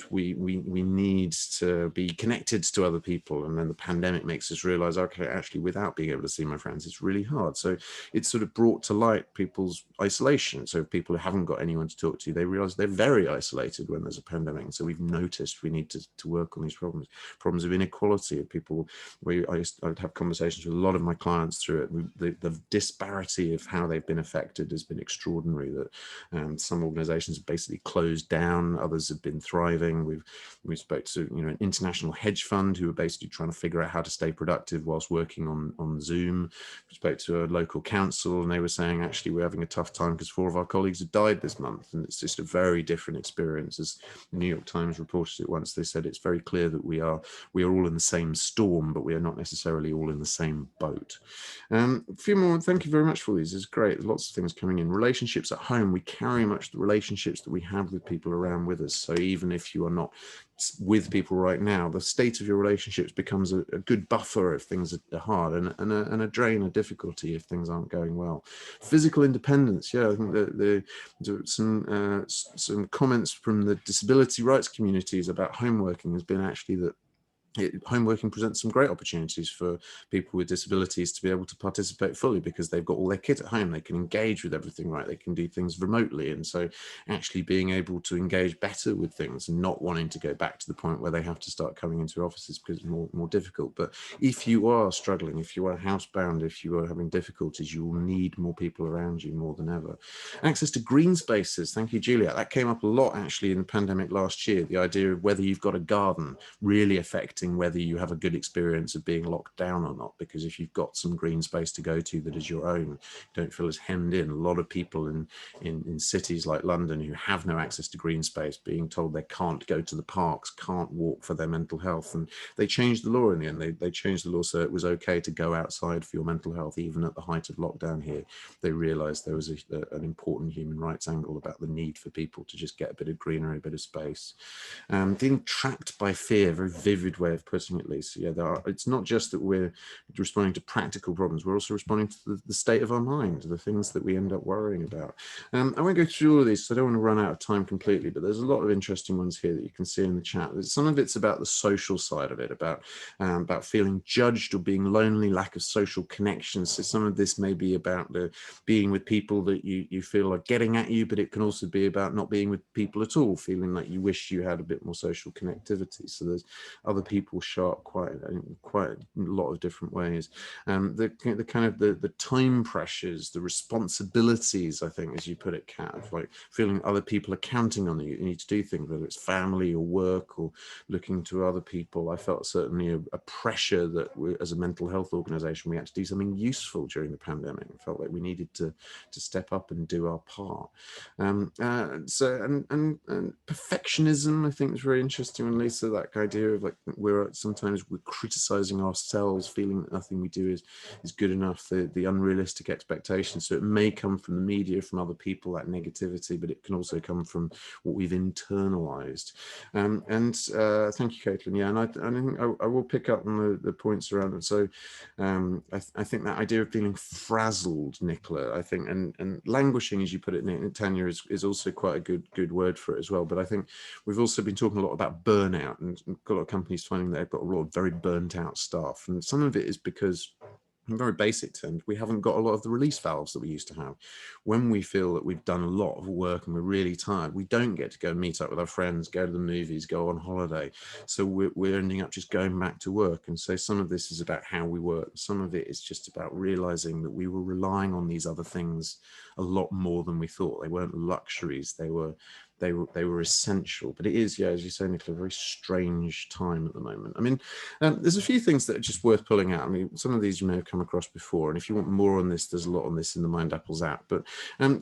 we need to be connected to other people, and then the pandemic makes us realize, okay, actually, without being able to see my friends, it's really hard. So it's sort of brought to light people's isolation. So people who haven't got anyone to talk to, they realize they're very isolated when there's a pandemic. And so we've noticed we need to work on these problems of inequality, of people. I'd have conversations with a lot of my clients through it. The disparity of how they've been affected has been extraordinary. That some organizations have basically closed down, others have been thriving. We spoke to an international hedge fund who were basically trying to figure out how to stay productive whilst working on Zoom. We spoke to a local council, and they were saying, actually, we're having a tough time because 4 of our colleagues have died this month, and it's just a very different experience. As the New York Times reported it once, they said it's very clear that we are all in the same storm, but we are not necessarily all in the same boat. A few more. Thank you very much for these. It's great. There's lots of things coming in. Relationships at home. We carry much the relationships that we have with people around with us. So even if you are not with people right now, the state of your relationships becomes a good buffer if things are hard, and a drain of difficulty if things aren't going well. Physical independence. Yeah, I think that some comments from the disability rights communities about homeworking has been actually that homeworking presents some great opportunities for people with disabilities to be able to participate fully, because they've got all their kit at home. They can engage with everything, right? They can do things remotely. And so actually being able to engage better with things and not wanting to go back to the point where they have to start coming into offices because it's more difficult. But if you are struggling, if you are housebound, if you are having difficulties, you will need more people around you more than ever. Access to green spaces. Thank you, Julia. That came up a lot actually in the pandemic last year. The idea of whether you've got a garden really affecting whether you have a good experience of being locked down or not, because if you've got some green space to go to that is your own, you don't feel as hemmed in. A lot of people in cities like London who have no access to green space, being told they can't go to the parks, can't walk for their mental health, and they changed the law in the end. They changed the law so it was okay to go outside for your mental health, even at the height of lockdown here. They realized there was an important human rights angle about the need for people to just get a bit of greenery, a bit of space. Being trapped by fear, very vivid way of putting it, Lisa. Yeah, it's not just that we're responding to practical problems, we're also responding to the state of our mind, the things that we end up worrying about. I won't go through all of these, so I don't want to run out of time completely, but there's a lot of interesting ones here that you can see in the chat. Some of it's about the social side of it, about feeling judged or being lonely, lack of social connections. So some of this may be about being with people that you feel are getting at you, but it can also be about not being with people at all, feeling like you wish you had a bit more social connectivity. So there's other people show up quite a lot of different ways. The kind of the time pressures, the responsibilities, I think, as you put it, Kat, of like feeling other people are counting on you. You need to do things, whether it's family or work or looking to other people. I felt certainly a pressure that we, as a mental health organization, we had to do something useful during the pandemic. I felt like we needed to step up and do our part. So perfectionism, I think, is very interesting. And Lisa, that idea of like sometimes we're criticizing ourselves, feeling that nothing we do is good enough, the unrealistic expectations. So it may come from the media, from other people, that negativity, but it can also come from what we've internalized. Thank you, Caitlin. Yeah, and I think I will pick up on the points around it. So I think that idea of feeling frazzled, Nicola, I think, and languishing, as you put it, Tanya, is also quite a good word for it as well. But I think we've also been talking a lot about burnout, and a lot of companies finding that they've got a lot of very burnt out staff. And some of it is because, in very basic terms, we haven't got a lot of the release valves that we used to have. When we feel that we've done a lot of work and we're really tired, we don't get to go meet up with our friends, go to the movies, go on holiday. So we're ending up just going back to work. And so some of this is about how we work. Some of it is just about realizing that we were relying on these other things a lot more than we thought. They weren't luxuries. They were they were essential. But it is, yeah, as you say, Nicola, a very strange time at the moment. I mean, there's a few things that are just worth pulling out. I mean, some of these you may have come across before, and if you want more on this, there's a lot on this in the Mindapples app. But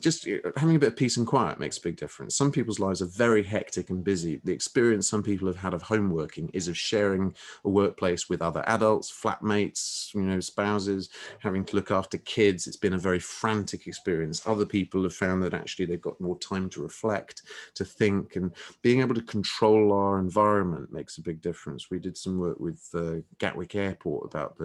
just having a bit of peace and quiet makes a big difference. Some people's lives are very hectic and busy. The experience some people have had of home working is of sharing a workplace with other adults, flatmates, spouses, having to look after kids. It's been a very frantic experience. Other people have found that actually they've got more time to reflect, to think, and being able to control our environment makes a big difference. We did some work with Gatwick Airport about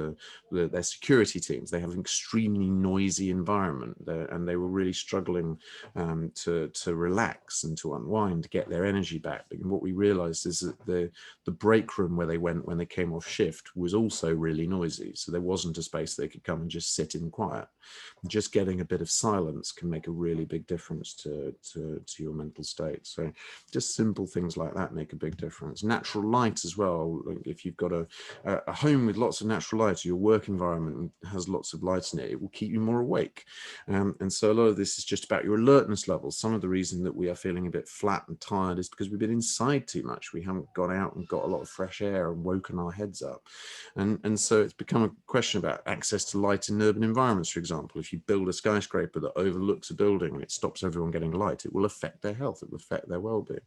their security teams. They have an extremely noisy environment there, and they were really struggling to relax and to unwind, to get their energy back. And what we realized is that the break room where they went when they came off shift was also really noisy. So there wasn't a space they could come and just sit in quiet. Just getting a bit of silence can make a really big difference to your mental state. So just simple things like that make a big difference. Natural light as well. If you've got a home with lots of natural light, or your work environment has lots of light in it, it will keep you more awake. And so a lot of this is just about your alertness levels. Some of the reason that we are feeling a bit flat and tired is because we've been inside too much. We haven't gone out and got a lot of fresh air and woken our heads up. And so it's become a question about access to light in urban environments. For example, if you build a skyscraper that overlooks a building and it stops everyone getting light, it will affect their health, it will affect their well-being.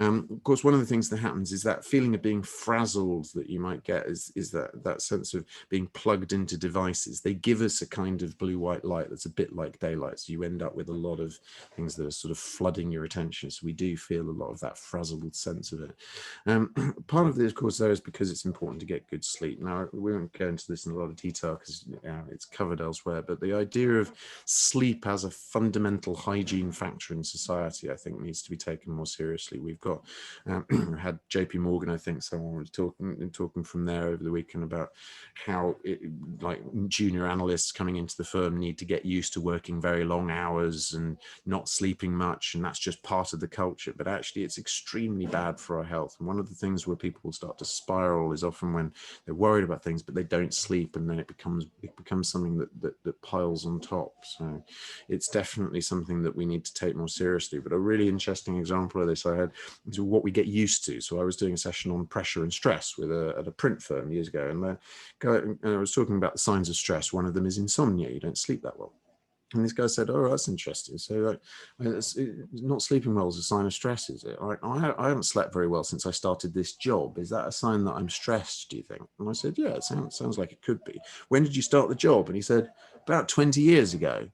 Of course, one of the things that happens is that feeling of being frazzled that you might get is that sense of being plugged into devices. They give us a kind of blue-white light that's a bit like daylight, so you end up with a lot of things that are sort of flooding your attention. So we do feel a lot of that frazzled sense of it. Part of this, of course, though, is because it's important to get good sleep. Now, we won't go into this in a lot of detail because it's covered elsewhere, but the idea of sleep as a fundamental hygiene factor in society, I think, needs to be taken more seriously. We've got had JP Morgan, I think someone was talking from there over the weekend about how like junior analysts coming into the firm need to get used to working very long hours and not sleeping much, and that's just part of the culture. But actually it's extremely bad for our health. And one of the things where people will start to spiral is often when they're worried about things but they don't sleep, and then it becomes something that piles on top. So it's definitely something that we need to take more seriously. But a really interesting example of this I had is what we get used to. So I was doing a session on pressure and stress at a print firm years ago, and I was talking about the signs of stress. One of them is insomnia. You don't sleep that well. And this guy said, "Oh, that's interesting. So not sleeping well is a sign of stress, is it? I haven't slept very well since I started this job. Is that a sign that I'm stressed, do you think?" And I said, "Yeah, it sounds like it could be. When did you start the job?" And he said, "About 20 years ago."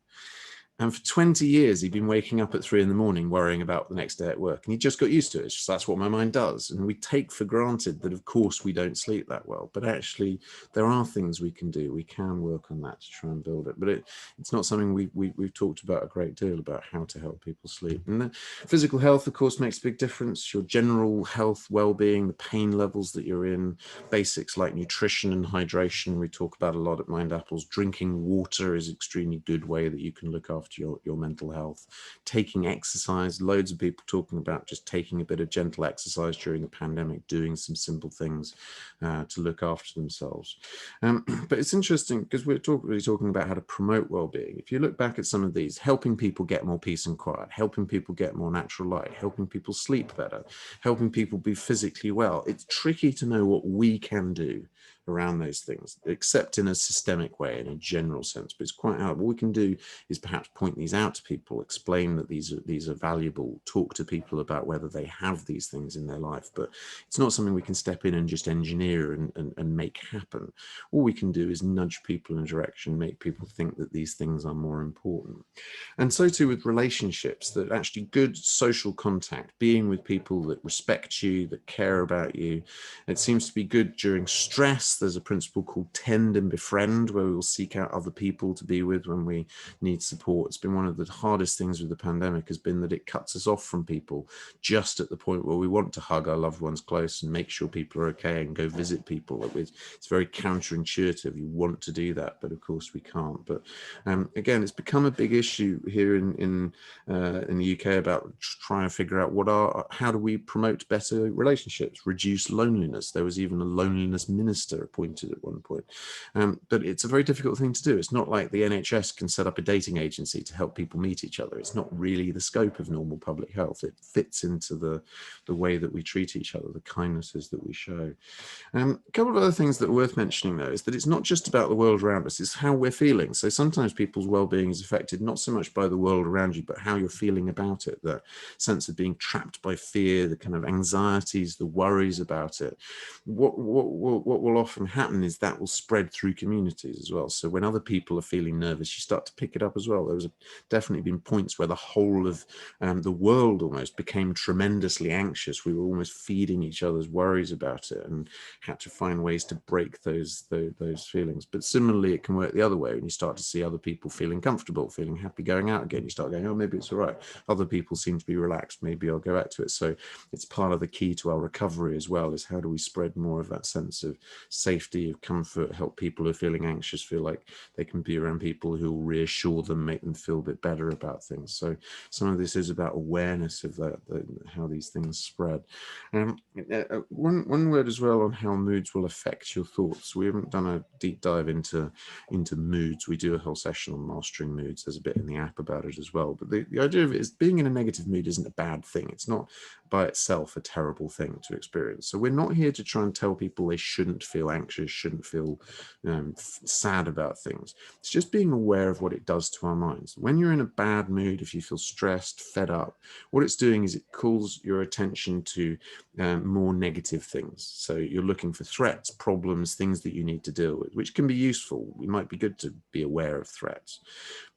And for 20 years, he'd been waking up at 3 a.m. worrying about the next day at work. And he just got used to it. It's just, that's what my mind does. And we take for granted that, of course, we don't sleep that well. But actually, there are things we can do. We can work on that to try and build it. But it's not something we've talked about a great deal, about how to help people sleep. And the physical health, of course, makes a big difference. Your general health, well-being, the pain levels that you're in, basics like nutrition and hydration, we talk about a lot at Mindapples. Drinking water is an extremely good way that you can look after your mental health. Taking exercise, loads of people talking about just taking a bit of gentle exercise during the pandemic, doing some simple things to look after themselves. But it's interesting because we're really talking about how to promote well-being. If you look back at some of these, helping people get more peace and quiet, helping people get more natural light, helping people sleep better, helping people be physically well, it's tricky to know what we can do around those things, except in a systemic way, in a general sense. But it's quite hard. What we can do is perhaps point these out to people, explain that these are valuable, talk to people about whether they have these things in their life. But it's not something we can step in and just engineer and make happen. All we can do is nudge people in a direction, make people think that these things are more important. And so too with relationships, that actually good social contact, being with people that respect you, that care about you. It seems to be good during stress. There's a principle called tend and befriend, where we will seek out other people to be with when we need support. It's been one of the hardest things with the pandemic, has been that it cuts us off from people just at the point where we want to hug our loved ones close and make sure people are okay and go visit people. It's very counterintuitive. You want to do that, but of course we can't. But again, it's become a big issue here in the UK about trying to figure out how do we promote better relationships, reduce loneliness. There was even a loneliness minister they're appointed at one point. But it's a very difficult thing to do. It's not like the NHS can set up a dating agency to help people meet each other. It's not really the scope of normal public health. It fits into the way that we treat each other, the kindnesses that we show. A couple of other things that are worth mentioning, though, is that it's not just about the world around us, it's how we're feeling. So sometimes people's well-being is affected not so much by the world around you, but how you're feeling about it, the sense of being trapped by fear, the kind of anxieties, the worries about it. What will often happen is that will spread through communities as well. So when other people are feeling nervous, you start to pick it up as well. There's definitely been points where the whole of the world almost became tremendously anxious. We were almost feeding each other's worries about it and had to find ways to break those feelings. But similarly, it can work the other way. When you start to see other people feeling comfortable, feeling happy going out again, you start going, oh, maybe it's all right. Other people seem to be relaxed. Maybe I'll go back to it. So it's part of the key to our recovery as well, is how do we spread more of that sense of safety, of comfort, help people who are feeling anxious feel like they can be around people who will reassure them, make them feel a bit better about things. So some of this is about awareness of that, how these things spread. One word as well on how moods will affect your thoughts. We haven't done a deep dive into moods. We do a whole session on mastering moods. There's a bit in the app about it as well. But the idea of it is being in a negative mood isn't a bad thing. It's not by itself a terrible thing to experience. So we're not here to try and tell people they shouldn't feel anxious, shouldn't feel sad about things. It's just being aware of what it does to our minds. When you're in a bad mood, if you feel stressed, fed up, what it's doing is it calls your attention to more negative things. So you're looking for threats, problems, things that you need to deal with, which can be useful. It might be good to be aware of threats.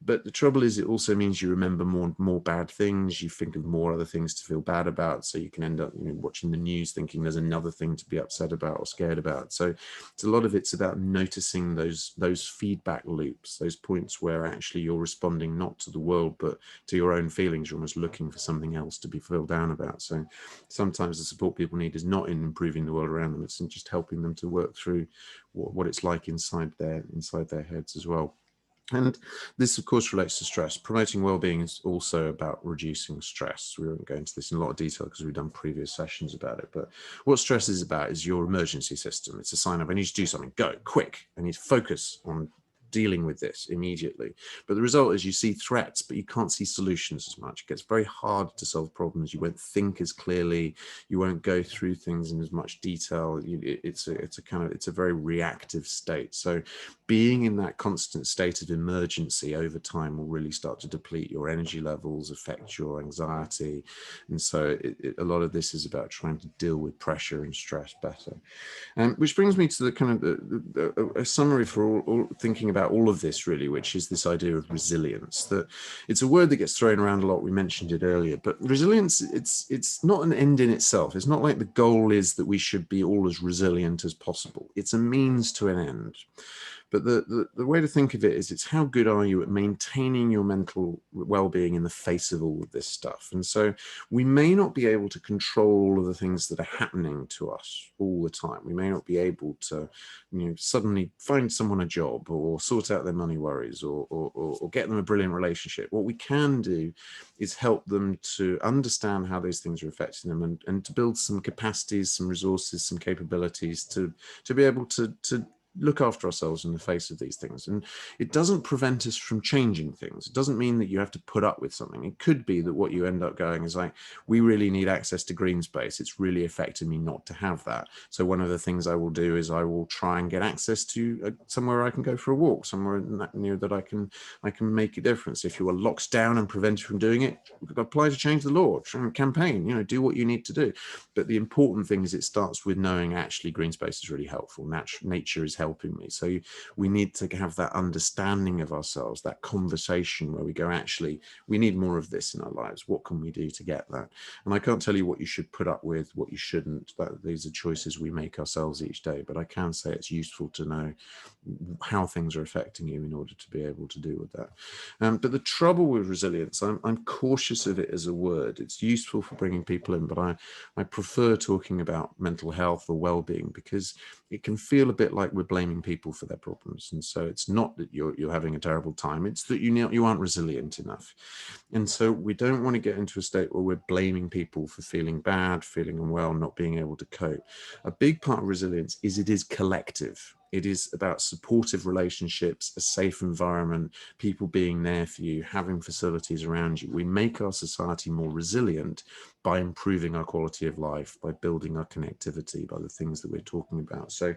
But the trouble is, it also means you remember more bad things. You think of more other things to feel bad about. So you can end up watching the news thinking there's another thing to be upset about or scared about. So it's a lot of it's about noticing those feedback loops, those points where actually you're responding not to the world, but to your own feelings. You're almost looking for something else to be filled down about. So sometimes the support people need is not in improving the world around them. It's in just helping them to work through what it's like inside their heads as well. And this, of course, relates to stress. Promoting well-being is also about reducing stress. We won't go into this in a lot of detail because we've done previous sessions about it. But what stress is about is your emergency system. It's a sign of, I need to do something, go, quick. I need to focus on dealing with this immediately. But the result is you see threats, but you can't see solutions as much. It gets very hard to solve problems. You won't think as clearly. You won't go through things in as much detail. It's a very reactive state. So being in that constant state of emergency over time will really start to deplete your energy levels, affect your anxiety. And so a lot of this is about trying to deal with pressure and stress better. Which brings me to the kind of a summary for all thinking about all of this, really, which is this idea of resilience. That it's a word that gets thrown around a lot. We mentioned it earlier, but resilience, it's not an end in itself. It's not like the goal is that we should be all as resilient as possible. It's a means to an end. But the way to think of it is, it's how good are you at maintaining your mental well-being in the face of all of this stuff. And so we may not be able to control all of the things that are happening to us all the time. We may not be able to suddenly find someone a job or sort out their money worries or get them a brilliant relationship. What we can do is help them to understand how those things are affecting them and to build some capacities, some resources, some capabilities to be able to look after ourselves in the face of these things. And it doesn't prevent us from changing things. It doesn't mean that you have to put up with something. It could be that what you end up going is like, we really need access to green space. It's really affecting me not to have that. So one of the things I will do is I will try and get access to somewhere I can go for a walk, somewhere that I can make a difference. If you are locked down and prevented from doing it, apply to change the law, campaign, do what you need to do. But the important thing is it starts with knowing actually green space is really helpful. Nature is helping me. So we need to have that understanding of ourselves, that conversation where we go, actually, we need more of this in our lives. What can we do to get that? And I can't tell you what you should put up with, what you shouldn't. These are choices we make ourselves each day. But I can say it's useful to know how things are affecting you in order to be able to deal with that. But the trouble with resilience, I'm cautious of it as a word. It's useful for bringing people in, but I prefer talking about mental health or well-being because it can feel a bit like we're blaming people for their problems. And so it's not that you're having a terrible time, it's that you aren't resilient enough. And so we don't want to get into a state where we're blaming people for feeling bad, feeling unwell, not being able to cope. A big part of resilience is it is collective. It is about supportive relationships, a safe environment, people being there for you, having facilities around you. We make our society more resilient by improving our quality of life, by building our connectivity, by the things that we're talking about. So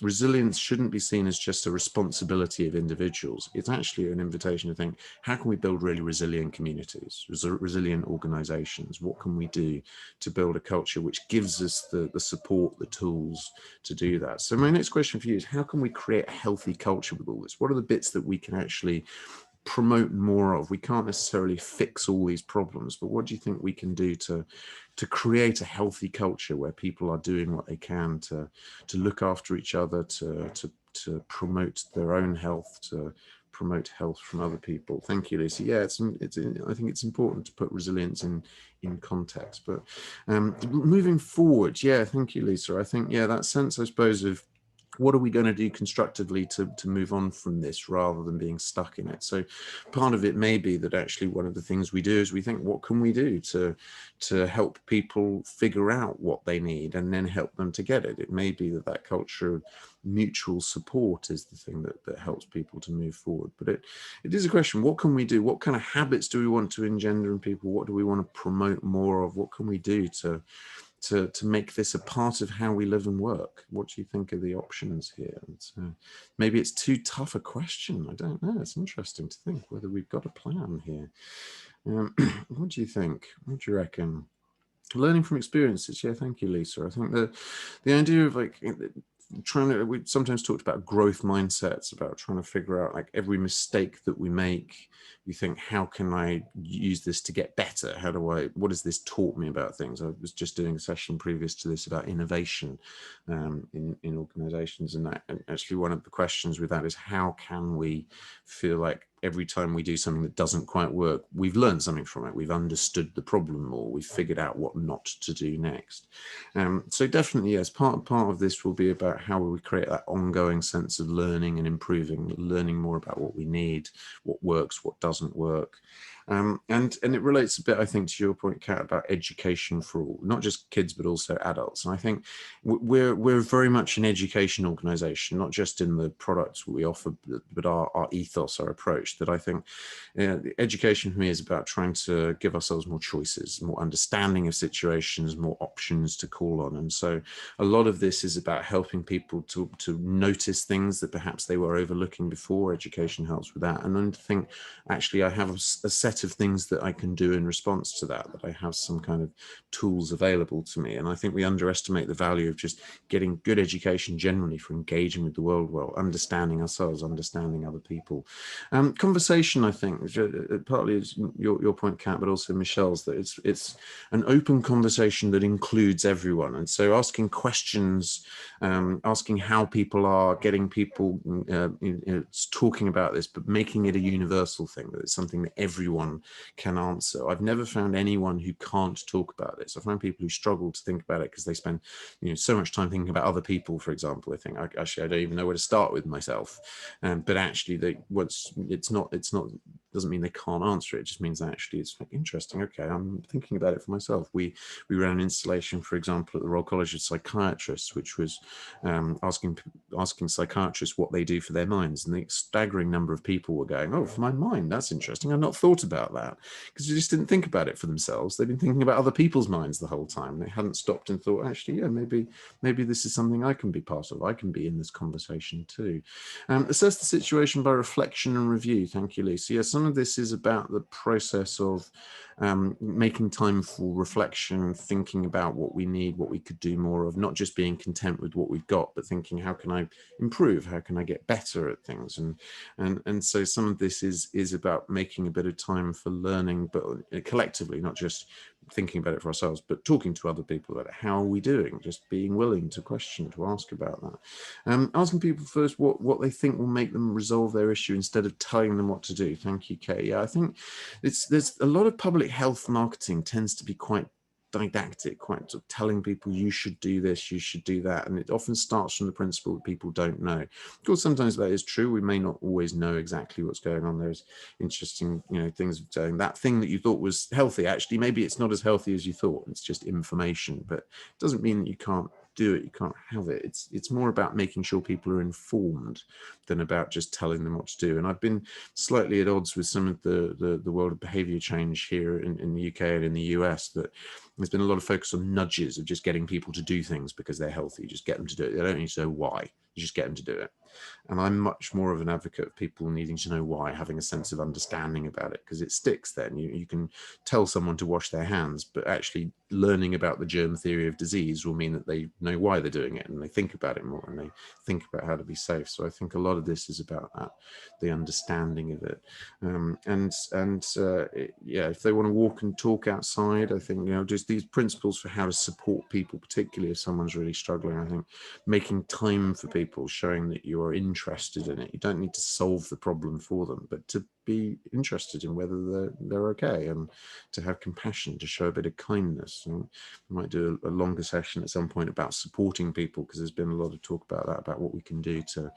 resilience shouldn't be seen as just a responsibility of individuals. It's actually an invitation to think, how can we build really resilient communities, resilient organizations? What can we do to build a culture which gives us the support, the tools to do that? So my next question for you is, how can we create a healthy culture with all this? What are the bits that we can actually promote more of? We can't necessarily fix all these problems, but what do you think we can do to create a healthy culture where people are doing what they can to look after each other, to promote their own health, to promote health from other people? Thank you, Lucy. Yeah, I think it's important to put resilience in context. But moving forward, yeah, thank you, Lisa. I think, yeah, that sense, I suppose, of what are we going to do constructively to move on from this rather than being stuck in it? So part of it may be that actually one of the things we do is we think, what can we do to help people figure out what they need and then help them to get it? It may be that culture of mutual support is the thing that helps people to move forward. But it is a question, what can we do? What kind of habits do we want to engender in people? What do we want to promote more of? What can we do to make this a part of how we live and work? What do you think are the options here? Maybe it's too tough a question. I don't know. It's interesting to think whether we've got a plan here. What do you think? What do you reckon? Learning from experiences. Yeah, thank you, Lisa. I think the idea of like we sometimes talked about growth mindsets, about trying to figure out like every mistake that we make, you think, how can I use this to get better? What has this taught me about things? I was just doing a session previous to this about innovation in organizations. And actually one of the questions with that is, how can we feel like every time we do something that doesn't quite work, we've learned something from it, we've understood the problem more, we've figured out what not to do next. So definitely, yes, part of this will be about how we create that ongoing sense of learning and improving, learning more about what we need, what works, what doesn't work. And it relates a bit, I think, to your point, Kat, about education for all, not just kids, but also adults. And I think we're very much an education organization, not just in the products we offer, but our ethos, our approach, that I think education for me is about trying to give ourselves more choices, more understanding of situations, more options to call on. And so a lot of this is about helping people to notice things that perhaps they were overlooking before. Education helps with that. And then to think, actually, I have a set of things that I can do in response to that I have some kind of tools available to me. And I think we underestimate the value of just getting good education generally for engaging with the world well, understanding ourselves, understanding other people. Conversation, I think, partly is your point, Kat, but also Michelle's, that it's an open conversation that includes everyone. And so asking questions, asking how people are, getting people talking about this, but making it a universal thing, that it's something that everyone can answer. I've never found anyone who can't talk about this. I find people who struggle to think about it because they spend so much time thinking about other people, for example. I think actually I don't even know where to start with myself. But actually it's not doesn't mean they can't answer it. It just means that actually it's like, interesting. Okay, I'm thinking about it for myself. We ran an installation, for example, at the Royal College of Psychiatrists, which was asking psychiatrists what they do for their minds, and the staggering number of people were going, "Oh, for my mind, that's interesting. I've not thought about that," because they just didn't think about it for themselves. They've been thinking about other people's minds the whole time. They hadn't stopped and thought, actually, yeah, maybe this is something I can be part of. I can be in this conversation too. Assess the situation by reflection and review. Thank you, Lisa. Yeah, some of this is about the process of making time for reflection, thinking about what we need, what we could do more of, not just being content with what we've got, but thinking, how can I improve? How can I get better at things? And so some of this is about making a bit of time for learning, but collectively, not just thinking about it for ourselves, but talking to other people about it. How are we doing? Just being willing to question, to ask about that. Asking people first what they think will make them resolve their issue instead of telling them what to do. Thank you, Kay. Yeah, I think there's a lot of public health marketing tends to be quite didactic, quite sort of telling people you should do this, you should do that. And it often starts from the principle that people don't know. Of course, sometimes that is true. We may not always know exactly what's going on. There's interesting, things saying that thing that you thought was healthy, actually, maybe it's not as healthy as you thought. It's just information, but it doesn't mean that you can't do it, you can't have it. It's more about making sure people are informed than about just telling them what to do. And I've been slightly at odds with some of the world of behavior change here in the UK and in the US, that there's been a lot of focus on nudges of just getting people to do things because they're healthy. You just get them to do it. They don't need to know why. You just get them to do it. And I'm much more of an advocate of people needing to know why, having a sense of understanding about it, because it sticks then. You can tell someone to wash their hands, but actually learning about the germ theory of disease will mean that they know why they're doing it, and they think about it more, and they think about how to be safe. So I think a lot of this is about that, the understanding of it. If they want to walk and talk outside, I think, just these principles for how to support people, particularly if someone's really struggling. I think making time for people, showing that you are interested in it. You don't need to solve the problem for them, but to be interested in whether they're okay, and to have compassion, to show a bit of kindness. And we might do a longer session at some point about supporting people, because there's been a lot of talk about that, about what we can do to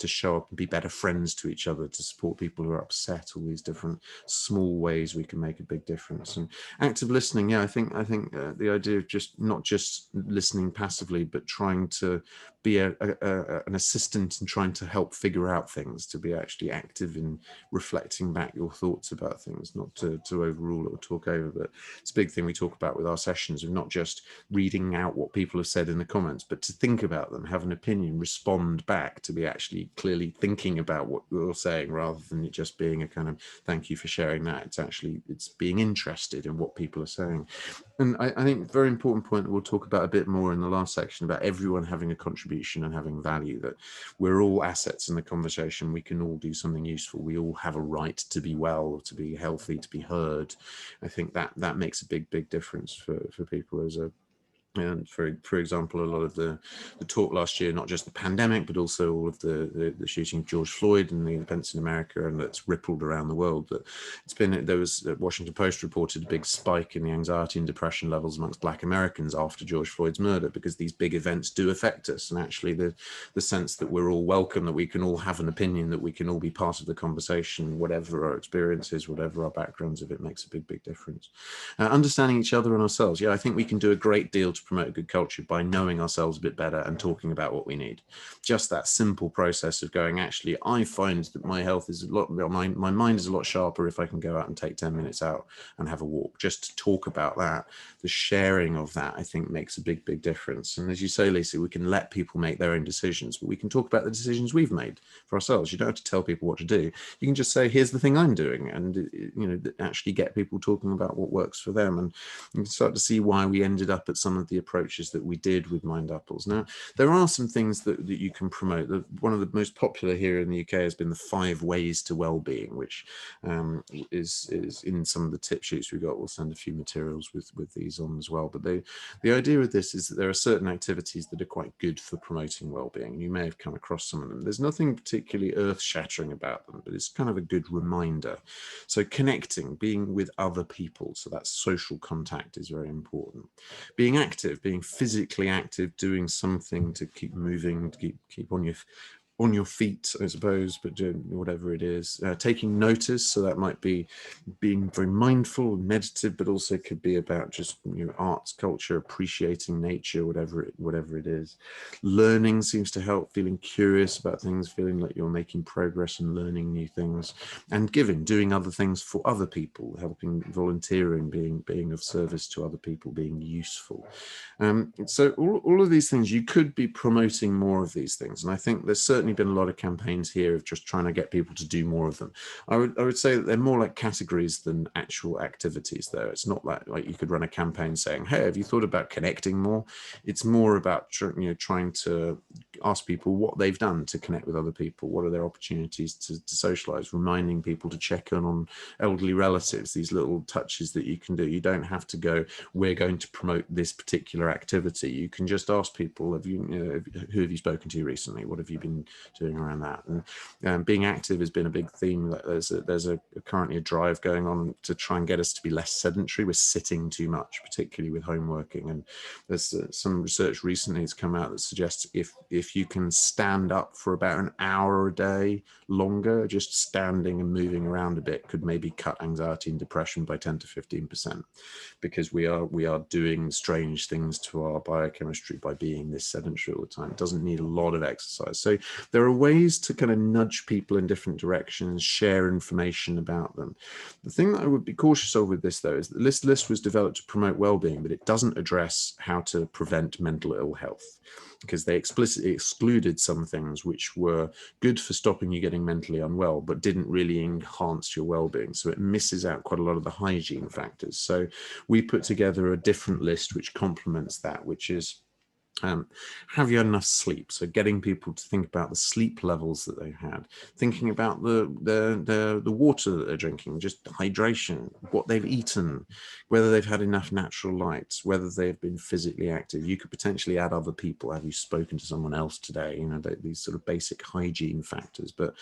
show up and be better friends to each other, to support people who are upset. All these different small ways we can make a big difference. And active listening, I think the idea of just not just listening passively, but trying to be an assistant and trying to help figure out things, to be actually active in reflecting back your thoughts about things, not to overrule it or talk over. But it's a big thing we talk about with our sessions, of not just reading out what people have said in the comments, but to think about them, have an opinion, respond back, to be actually clearly thinking about what you're saying, rather than it just being a kind of thank you for sharing that. It's being interested in what people are saying. And I think a very important point that we'll talk about a bit more in the last section, about everyone having a contribution and having value, that we're all assets in the conversation. We can all do something useful. We all have a right to be well, to be healthy, to be heard. I think that makes a big difference for people as a. And for example, a lot of the talk last year, not just the pandemic, but also all of the shooting of George Floyd and the events in America, and that's rippled around the world. That there was the Washington Post reported a big spike in the anxiety and depression levels amongst Black Americans after George Floyd's murder, because these big events do affect us. And actually the sense that we're all welcome, that we can all have an opinion, that we can all be part of the conversation, whatever our experiences, whatever our backgrounds, if it makes a big difference. Understanding each other and ourselves. I think we can do a great deal to promote a good culture by knowing ourselves a bit better and talking about what we need. Just that simple process of going, actually, I find that my health is a lot, my mind is a lot sharper if I can go out and take 10 minutes out and have a walk. Just to talk about that, the sharing of that, I think makes a big difference. And as you say, Lisa, we can let people make their own decisions, but we can talk about the decisions we've made for ourselves. You don't have to tell people what to do. You can just say, here's the thing I'm doing, and actually get people talking about what works for them. And you can start to see why we ended up at some of the approaches that we did with Mindapples. Now, there are some things that you can promote. One of the most popular here in the UK has been the 5 ways to wellbeing, which is in some of the tip sheets we got. We'll send a few materials with these on as well. But the idea of this is that there are certain activities that are quite good for promoting wellbeing. You may have come across some of them. There's nothing particularly earth-shattering about them, but it's kind of a good reminder. So connecting, being with other people, so that social contact is very important. Being active, being physically active, doing something to keep moving, to keep on your feet, I suppose, but whatever it is. Taking notice, so that might be being very mindful and meditative, but also could be about just arts, culture, appreciating nature, whatever it is. Learning seems to help, feeling curious about things, feeling like you're making progress and learning new things. And giving, doing other things for other people, helping, volunteering, being of service to other people, being useful. So all of these things, you could be promoting more of these things. And I think there's certainly been a lot of campaigns here of just trying to get people to do more of them. I would say that they're more like categories than actual activities, though. It's not like you could run a campaign saying, hey, have you thought about connecting more? It's more about trying to ask people what they've done to connect with other people. What are their opportunities to socialize? Reminding people to check in on elderly relatives, these little touches that you can do. You don't have to go, we're going to promote this particular activity. You can just ask people, who have you spoken to recently? What have you been doing around that. And being active has been a big theme. There's currently a drive going on to try and get us to be less sedentary. We're sitting too much, particularly with home working. And there's some research recently has come out that suggests if you can stand up for about an hour a day longer, just standing and moving around a bit could maybe cut anxiety and depression by 10 to 15%, because we are doing strange things to our biochemistry by being this sedentary all the time. It doesn't need a lot of exercise. So there are ways to kind of nudge people in different directions, share information about them. The thing that I would be cautious of with this, though, is that this list was developed to promote well-being, but it doesn't address how to prevent mental ill health, because they explicitly excluded some things which were good for stopping you getting mentally unwell, but didn't really enhance your well-being. So it misses out quite a lot of the hygiene factors. So we put together a different list which complements that, which is have you had enough sleep? So getting people to think about the sleep levels that they've had, thinking about the water that they're drinking, just hydration, what they've eaten, whether they've had enough natural light, whether they've been physically active. You could potentially add other people. Have you spoken to someone else today? You know, these sort of basic hygiene factors. But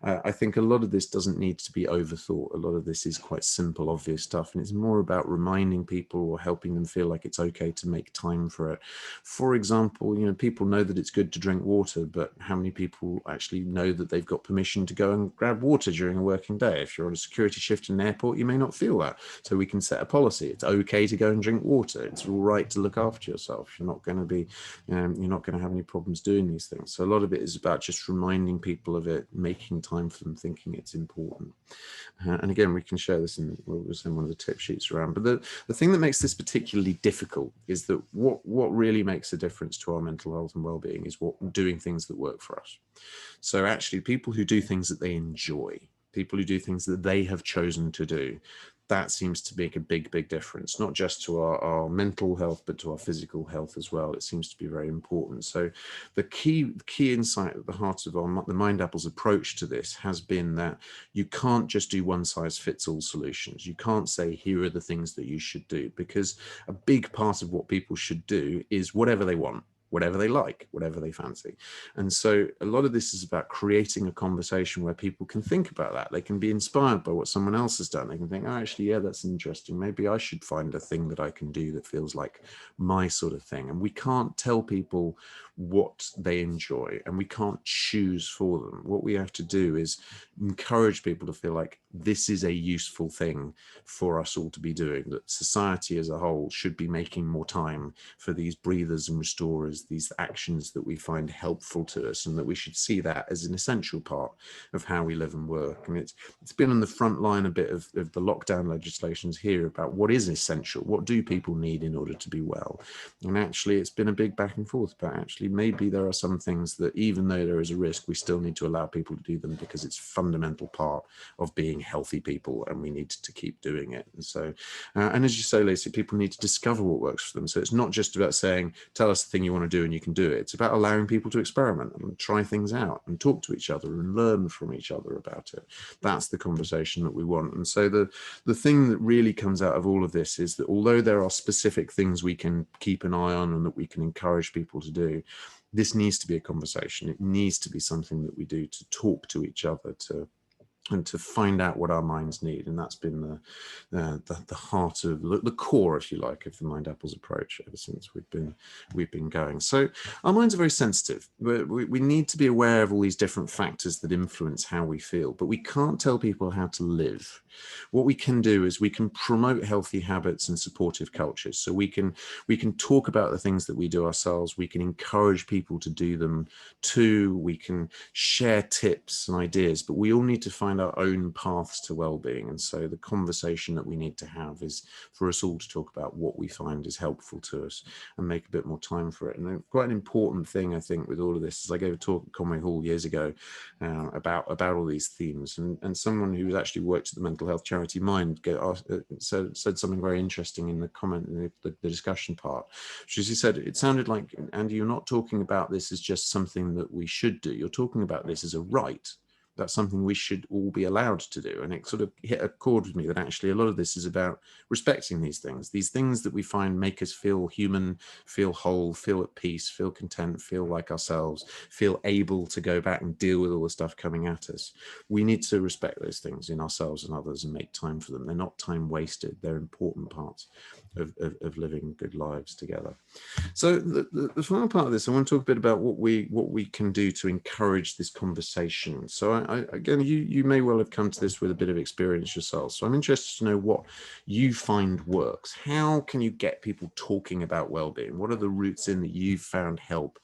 I think a lot of this doesn't need to be overthought. A lot of this is quite simple, obvious stuff. And it's more about reminding people or helping them feel like it's okay to make time for it. For example, you know, people know that it's good to drink water, but how many people actually know that they've got permission to go and grab water during a working day? If you're on a security shift in an airport, you may not feel that. So we can set a policy. It's okay to go and drink water. It's all right to look after yourself. You're not going to be, you're not going to have any problems doing these things. So a lot of it is about just reminding people of it, making time for them, thinking it's important. And again, we can share this in one of the tip sheets around. But the thing that makes this particularly difficult is that what really makes a difference to our mental health and well-being is doing things that work for us. So actually, people who do things that they enjoy, people who do things that they have chosen to do, that seems to make a big difference, not just to our mental health, but to our physical health as well. It seems to be very important. So the key insight at the heart of the Mindapples approach to this has been that you can't just do one size fits all solutions. You can't say, here are the things that you should do, because a big part of what people should do is whatever they want, whatever they like, whatever they fancy. And so a lot of this is about creating a conversation where people can think about that. They can be inspired by what someone else has done. They can think, oh, actually, yeah, that's interesting. Maybe I should find a thing that I can do that feels like my sort of thing. And we can't tell people what they enjoy, and we can't choose for them. What we have to do is encourage people to feel like this is a useful thing for us all to be doing, that society as a whole should be making more time for these breathers and restorers, these actions that we find helpful to us, and that we should see that as an essential part of how we live and work. And it's been on the front line a bit of the lockdown legislations here about what is essential, what do people need in order to be well. And actually it's been a big back and forth about actually maybe there are some things that, even though there is a risk, we still need to allow people to do them because it's a fundamental part of being healthy people, and we need to keep doing it. And so and as you say, Lacey, people need to discover what works for them. So it's not just about saying, tell us the thing you want to do and you can do it. It's about allowing people to experiment and try things out and talk to each other and learn from each other about it. That's the conversation that we want. And so the thing that really comes out of all of this is that although there are specific things we can keep an eye on and that we can encourage people to do, this needs to be a conversation. It needs to be something that we do to talk to each other, and to find out what our minds need. And that's been the heart of the core, if you like, of the Mindapples approach ever since we've been going. So our minds are very sensitive. We need to be aware of all these different factors that influence how we feel, but we can't tell people how to live. What we can do is we can promote healthy habits and supportive cultures. So we can talk about the things that we do ourselves. We can encourage people to do them too. We can share tips and ideas, but we all need to find our own paths to well-being. And so the conversation that we need to have is for us all to talk about what we find is helpful to us and make a bit more time for it. And quite an important thing, I think, with all of this is I gave a talk at Conway Hall years ago about all these themes, and someone who actually worked at the mental health charity Mind said something very interesting in the comment in the discussion part. She said, it sounded like, Andy, you're not talking about this as just something that we should do. You're talking about this as a right. that's something we should all be allowed to do. And it sort of hit a chord with me that actually a lot of this is about respecting these things that we find make us feel human, feel whole, feel at peace, feel content, feel like ourselves, feel able to go back and deal with all the stuff coming at us. We need to respect those things in ourselves and others and make time for them. They're not time wasted. They're important parts of living good lives together. So the final part of this, I want to talk a bit about what we can do to encourage this conversation. So again, you may well have come to this with a bit of experience yourself. So I'm interested to know what you find works. How can you get people talking about well-being? What are the routes in that you've found help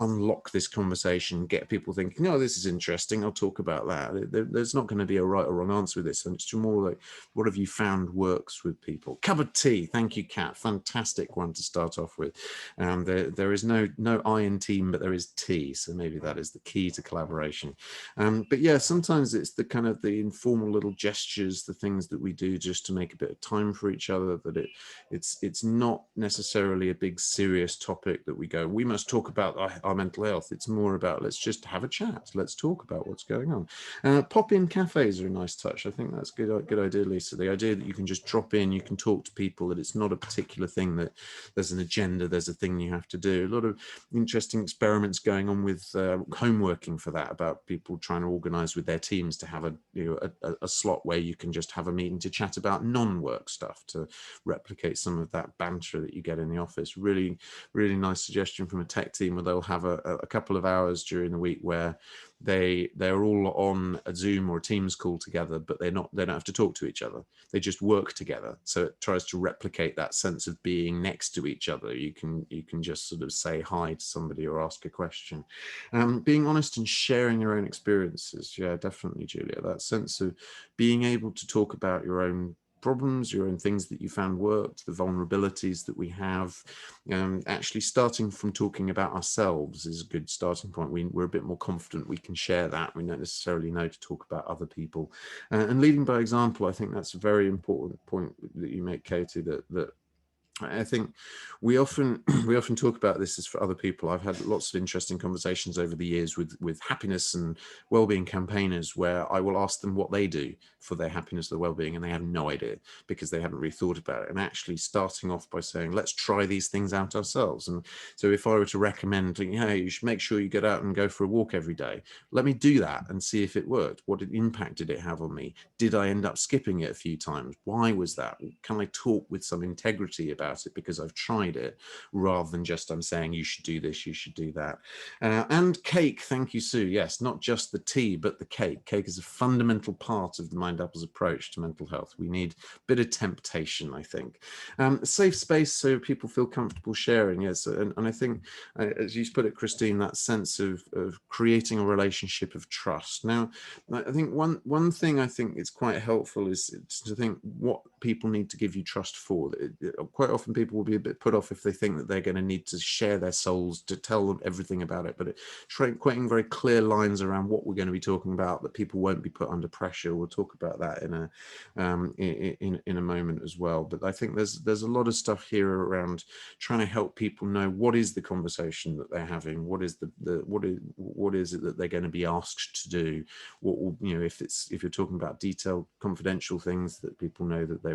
unlock this conversation, get people thinking, oh, this is interesting, I'll talk about that. There's not going to be a right or wrong answer with this. And it's more like, what have you found works with people? Cup of tea. Thank you, Kat. Fantastic one to start off with. There is no I in team, but there is tea. So maybe that is the key to collaboration. But yeah, sometimes it's the kind of the informal little gestures, the things that we do just to make a bit of time for each other, that it's not necessarily a big serious topic that we go, we must talk about our mental health. It's more about, let's just have a chat. Let's talk about what's going on. Pop-in cafes are a nice touch. I think that's a good idea, Lisa. The idea that you can just drop in, you can talk to people, that it's not a particular thing, that there's an agenda, there's a thing you have to do. A lot of interesting experiments going on with homeworking for that, about people trying to organize with their teams to have a slot where you can just have a meeting to chat about non-work stuff, to replicate some of that banter that you get in the office. Really, really nice suggestion from a tech team, where they'll have a couple of hours during the week where they're all on a Zoom or a Teams call together, but they don't have to talk to each other. They just work together. So it tries to replicate that sense of being next to each other. You can just sort of say hi to somebody or ask a question. Being honest and sharing your own experiences. Yeah, definitely, Julia. That sense of being able to talk about your own problems, your own things that you found worked, the vulnerabilities that we have. Actually starting from talking about ourselves is a good starting point. We're a bit more confident, we can share that. We don't necessarily know to talk about other people. And leading by example, I think that's a very important point that you make, Katie, that I think we often talk about this as for other people. I've had lots of interesting conversations over the years with happiness and well-being campaigners, where I will ask them what they do for their happiness, their well-being, and they have no idea, because they haven't really thought about it. And actually starting off by saying, let's try these things out ourselves. And so if I were to recommend, hey, you should make sure you get out and go for a walk every day, let me do that and see if it worked. What impact did it have on me? Did I end up skipping it a few times? Why was that? Can I talk with some integrity about it because I've tried it, rather than just I'm saying you should do this, you should do that. And cake. Thank you, Sue. Yes, not just the tea, but the cake. Cake is a fundamental part of the Mindapples approach to mental health. We need a bit of temptation, I think. A safe space so people feel comfortable sharing. Yes, and I think, as you put it, Christine, that sense of creating a relationship of trust. Now, I think one thing I think is quite helpful is to think what people need to give you trust for. Quite often people will be a bit put off if they think that they're going to need to share their souls, to tell them everything about it, but creating very clear lines around what we're going to be talking about, that people won't be put under pressure. We'll talk about that in a moment as well. But I think there's a lot of stuff here around trying to help people know what is the conversation that they're having, what is what is it that they're going to be asked to do, what will, if you're talking about detailed confidential things, that people know that they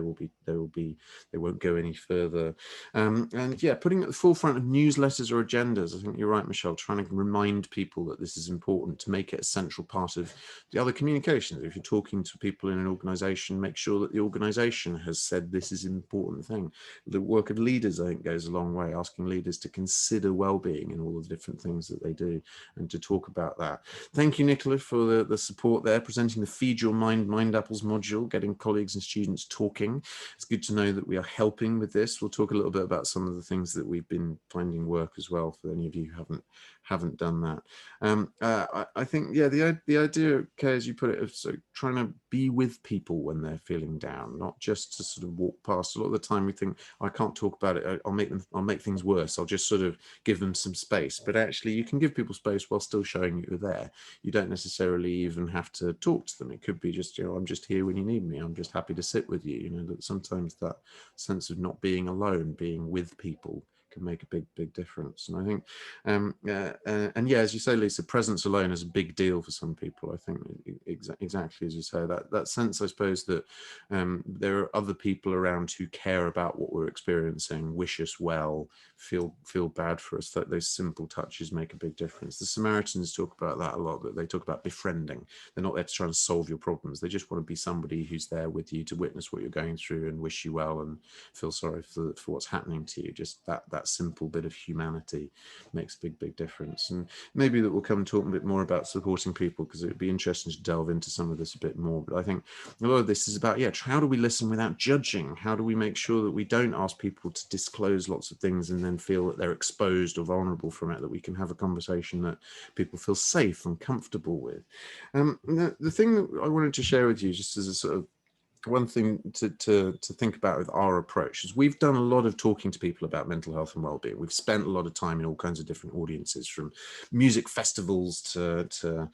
won't go any further. And yeah, putting at the forefront of newsletters or agendas. I think you're right, Michelle, trying to remind people that this is important, to make it a central part of the other communications. If you're talking to people in an organization, make sure that the organization has said this is an important thing. The work of leaders, I think, goes a long way, asking leaders to consider well-being in all the different things that they do, and to talk about that. Thank you, Nicola, for the support there, presenting the Feed Your Mind Mindapples module, getting colleagues and students talking. It's good to know that we are helping with this. We'll talk a little bit about some of the things that we've been finding work as well, for any of you who haven't done that. I think, yeah, the idea, okay, as you put it, of sort of trying to be with people when they're feeling down, not just to sort of walk past. A lot of the time we think, I can't talk about it, I'll make things worse, I'll just sort of give them some space. But actually you can give people space while still showing you're there. You don't necessarily even have to talk to them. It could be just, I'm just here when you need me, I'm just happy to sit with you. That sometimes that sense of not being alone, being with people, make a big difference. And I think, and yeah, as you say, Lisa, presence alone is a big deal for some people. I think exactly as you say, that sense, I suppose, that there are other people around who care about what we're experiencing, wish us well, feel bad for us. That those simple touches make a big difference. The Samaritans talk about that a lot. That they talk about befriending. They're not there to try and solve your problems. They just want to be somebody who's there with you to witness what you're going through and wish you well and feel sorry for what's happening to you. Just that simple bit of humanity makes a big difference. And maybe that we'll come and talk a bit more about supporting people, because it would be interesting to delve into some of this a bit more. But I think a lot of this is about, how do we listen without judging? How do we make sure that we don't ask people to disclose lots of things and then feel that they're exposed or vulnerable from it, that we can have a conversation that people feel safe and comfortable with. The thing that I wanted to share with you, just as a sort of one thing to think about with our approach, is we've done a lot of talking to people about mental health and well-being. We've spent a lot of time in all kinds of different audiences, from music festivals to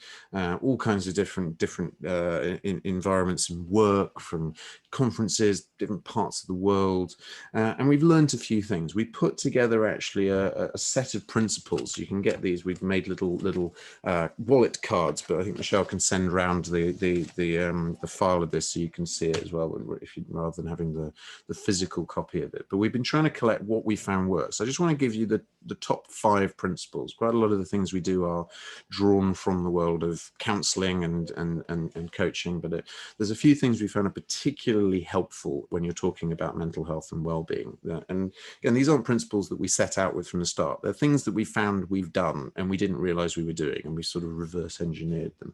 all kinds of different environments and work, from conferences, different parts of the world, and we've learned a few things. We put together actually a set of principles. You can get these. We've made little wallet cards, but I think Michelle can send around the file of this so you can see it as well, if you, rather than having the physical copy of it. But we've been trying to collect what we found works. I just want to give you the top 5 principles. Quite a lot of the things we do are drawn from the world of counseling and coaching, but there's a few things we found are particularly helpful when you're talking about mental health and well-being. And again, these aren't principles that we set out with from the start. They're things that we found we've done and we didn't realize we were doing, and we sort of reverse engineered them.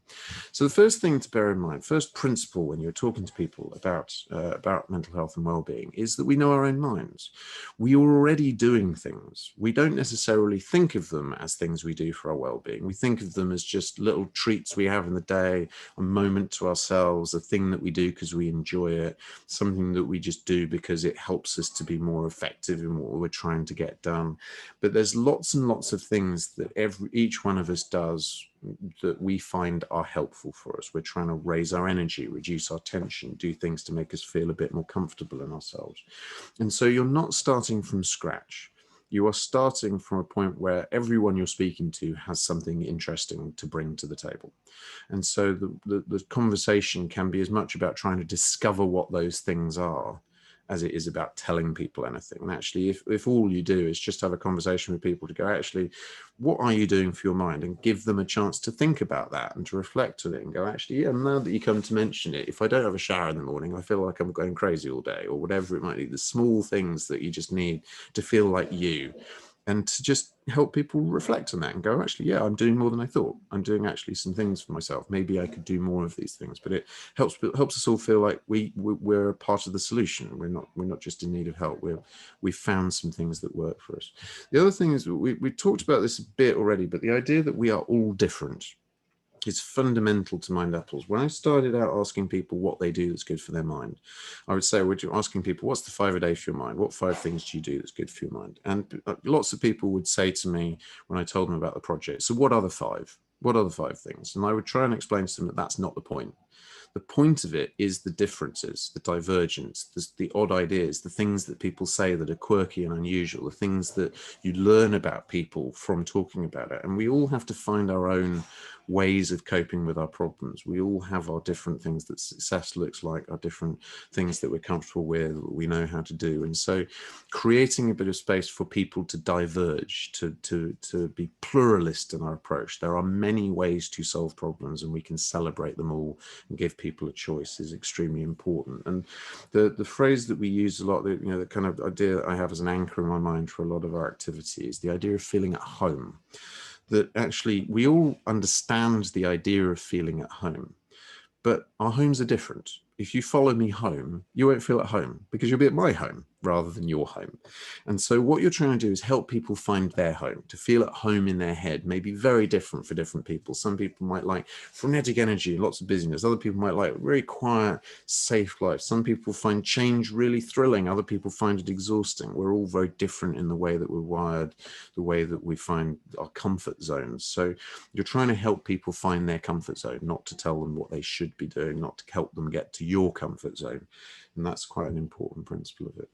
So the first thing to bear in mind, first principle when you're talking to people about mental health and well-being, is that we know our own minds. We are already doing things. We don't necessarily think of them as things we do for our well-being. We think of them as just little treats we have in the day, a moment to ourselves, a thing that we do because we enjoy it, something that we just do because it helps us to be more effective in what we're trying to get done. But there's lots and lots of things that each one of us does that we find are helpful for us. We're trying to raise our energy, reduce our tension, do things to make us feel a bit more comfortable in ourselves. And so you're not starting from scratch. You are starting from a point where everyone you're speaking to has something interesting to bring to the table. And so the conversation can be as much about trying to discover what those things are as it is about telling people anything. And actually, if all you do is just have a conversation with people to go, actually, what are you doing for your mind? And give them a chance to think about that and to reflect on it and go, actually, yeah, now that you come to mention it, if I don't have a shower in the morning, I feel like I'm going crazy all day, or whatever it might be, the small things that you just need to feel like you. And to just help people reflect on that and go, actually, yeah, I'm doing more than I thought. I'm doing actually some things for myself. Maybe I could do more of these things. But it helps us all feel like we're a part of the solution. We're not just in need of help. We've found some things that work for us. The other thing is, we talked about this a bit already, but the idea that we are all different is fundamental to Mindapples. When I started out asking people what they do that's good for their mind, I would say, would you asking people, what's the 5 a day for your mind? What 5 things do you do that's good for your mind? And lots of people would say to me when I told them about the project, so what are the 5? What are the 5 things? And I would try and explain to them that that's not the point. The point of it is the differences, the divergence, the odd ideas, the things that people say that are quirky and unusual, the things that you learn about people from talking about it. And we all have to find our own ways of coping with our problems. We all have our different things that success looks like, our different things that we're comfortable with, that we know how to do. And so creating a bit of space for people to diverge, to be pluralist in our approach. There are many ways to solve problems, and we can celebrate them all and give people a choice is extremely important. And the phrase that we use a lot, the kind of idea that I have as an anchor in my mind for a lot of our activity, is the idea of feeling at home. That actually we all understand the idea of feeling at home, but our homes are different. If you follow me home, you won't feel at home because you'll be at my home rather than your home. And so what you're trying to do is help people find their home, to feel at home in their head, may be very different for different people. Some people might like frenetic energy, lots of busyness. Other people might like very quiet, safe life. Some people find change really thrilling. Other people find it exhausting. We're all very different in the way that we're wired, the way that we find our comfort zones. So you're trying to help people find their comfort zone, not to tell them what they should be doing, not to help them get to your comfort zone. And that's quite an important principle of it.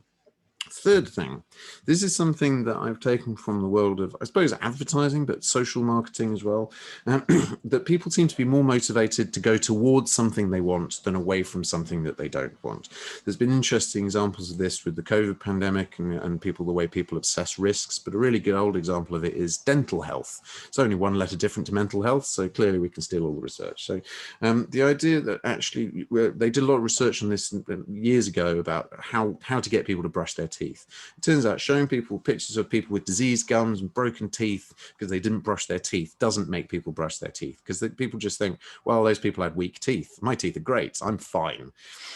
Third thing, this is something that I've taken from the world of, I suppose, advertising, but social marketing as well, that people seem to be more motivated to go towards something they want than away from something that they don't want. There's been interesting examples of this with the COVID pandemic and people, the way people assess risks, but a really good old example of it is dental health. It's only one letter different to mental health, so clearly we can steal all the research. So the idea that actually, they did a lot of research on this years ago about how to get people to brush their teeth. It turns out showing people pictures of people with diseased gums and broken teeth because they didn't brush their teeth doesn't make people brush their teeth, because people just think, well, those people had weak teeth. My teeth are great. I'm fine.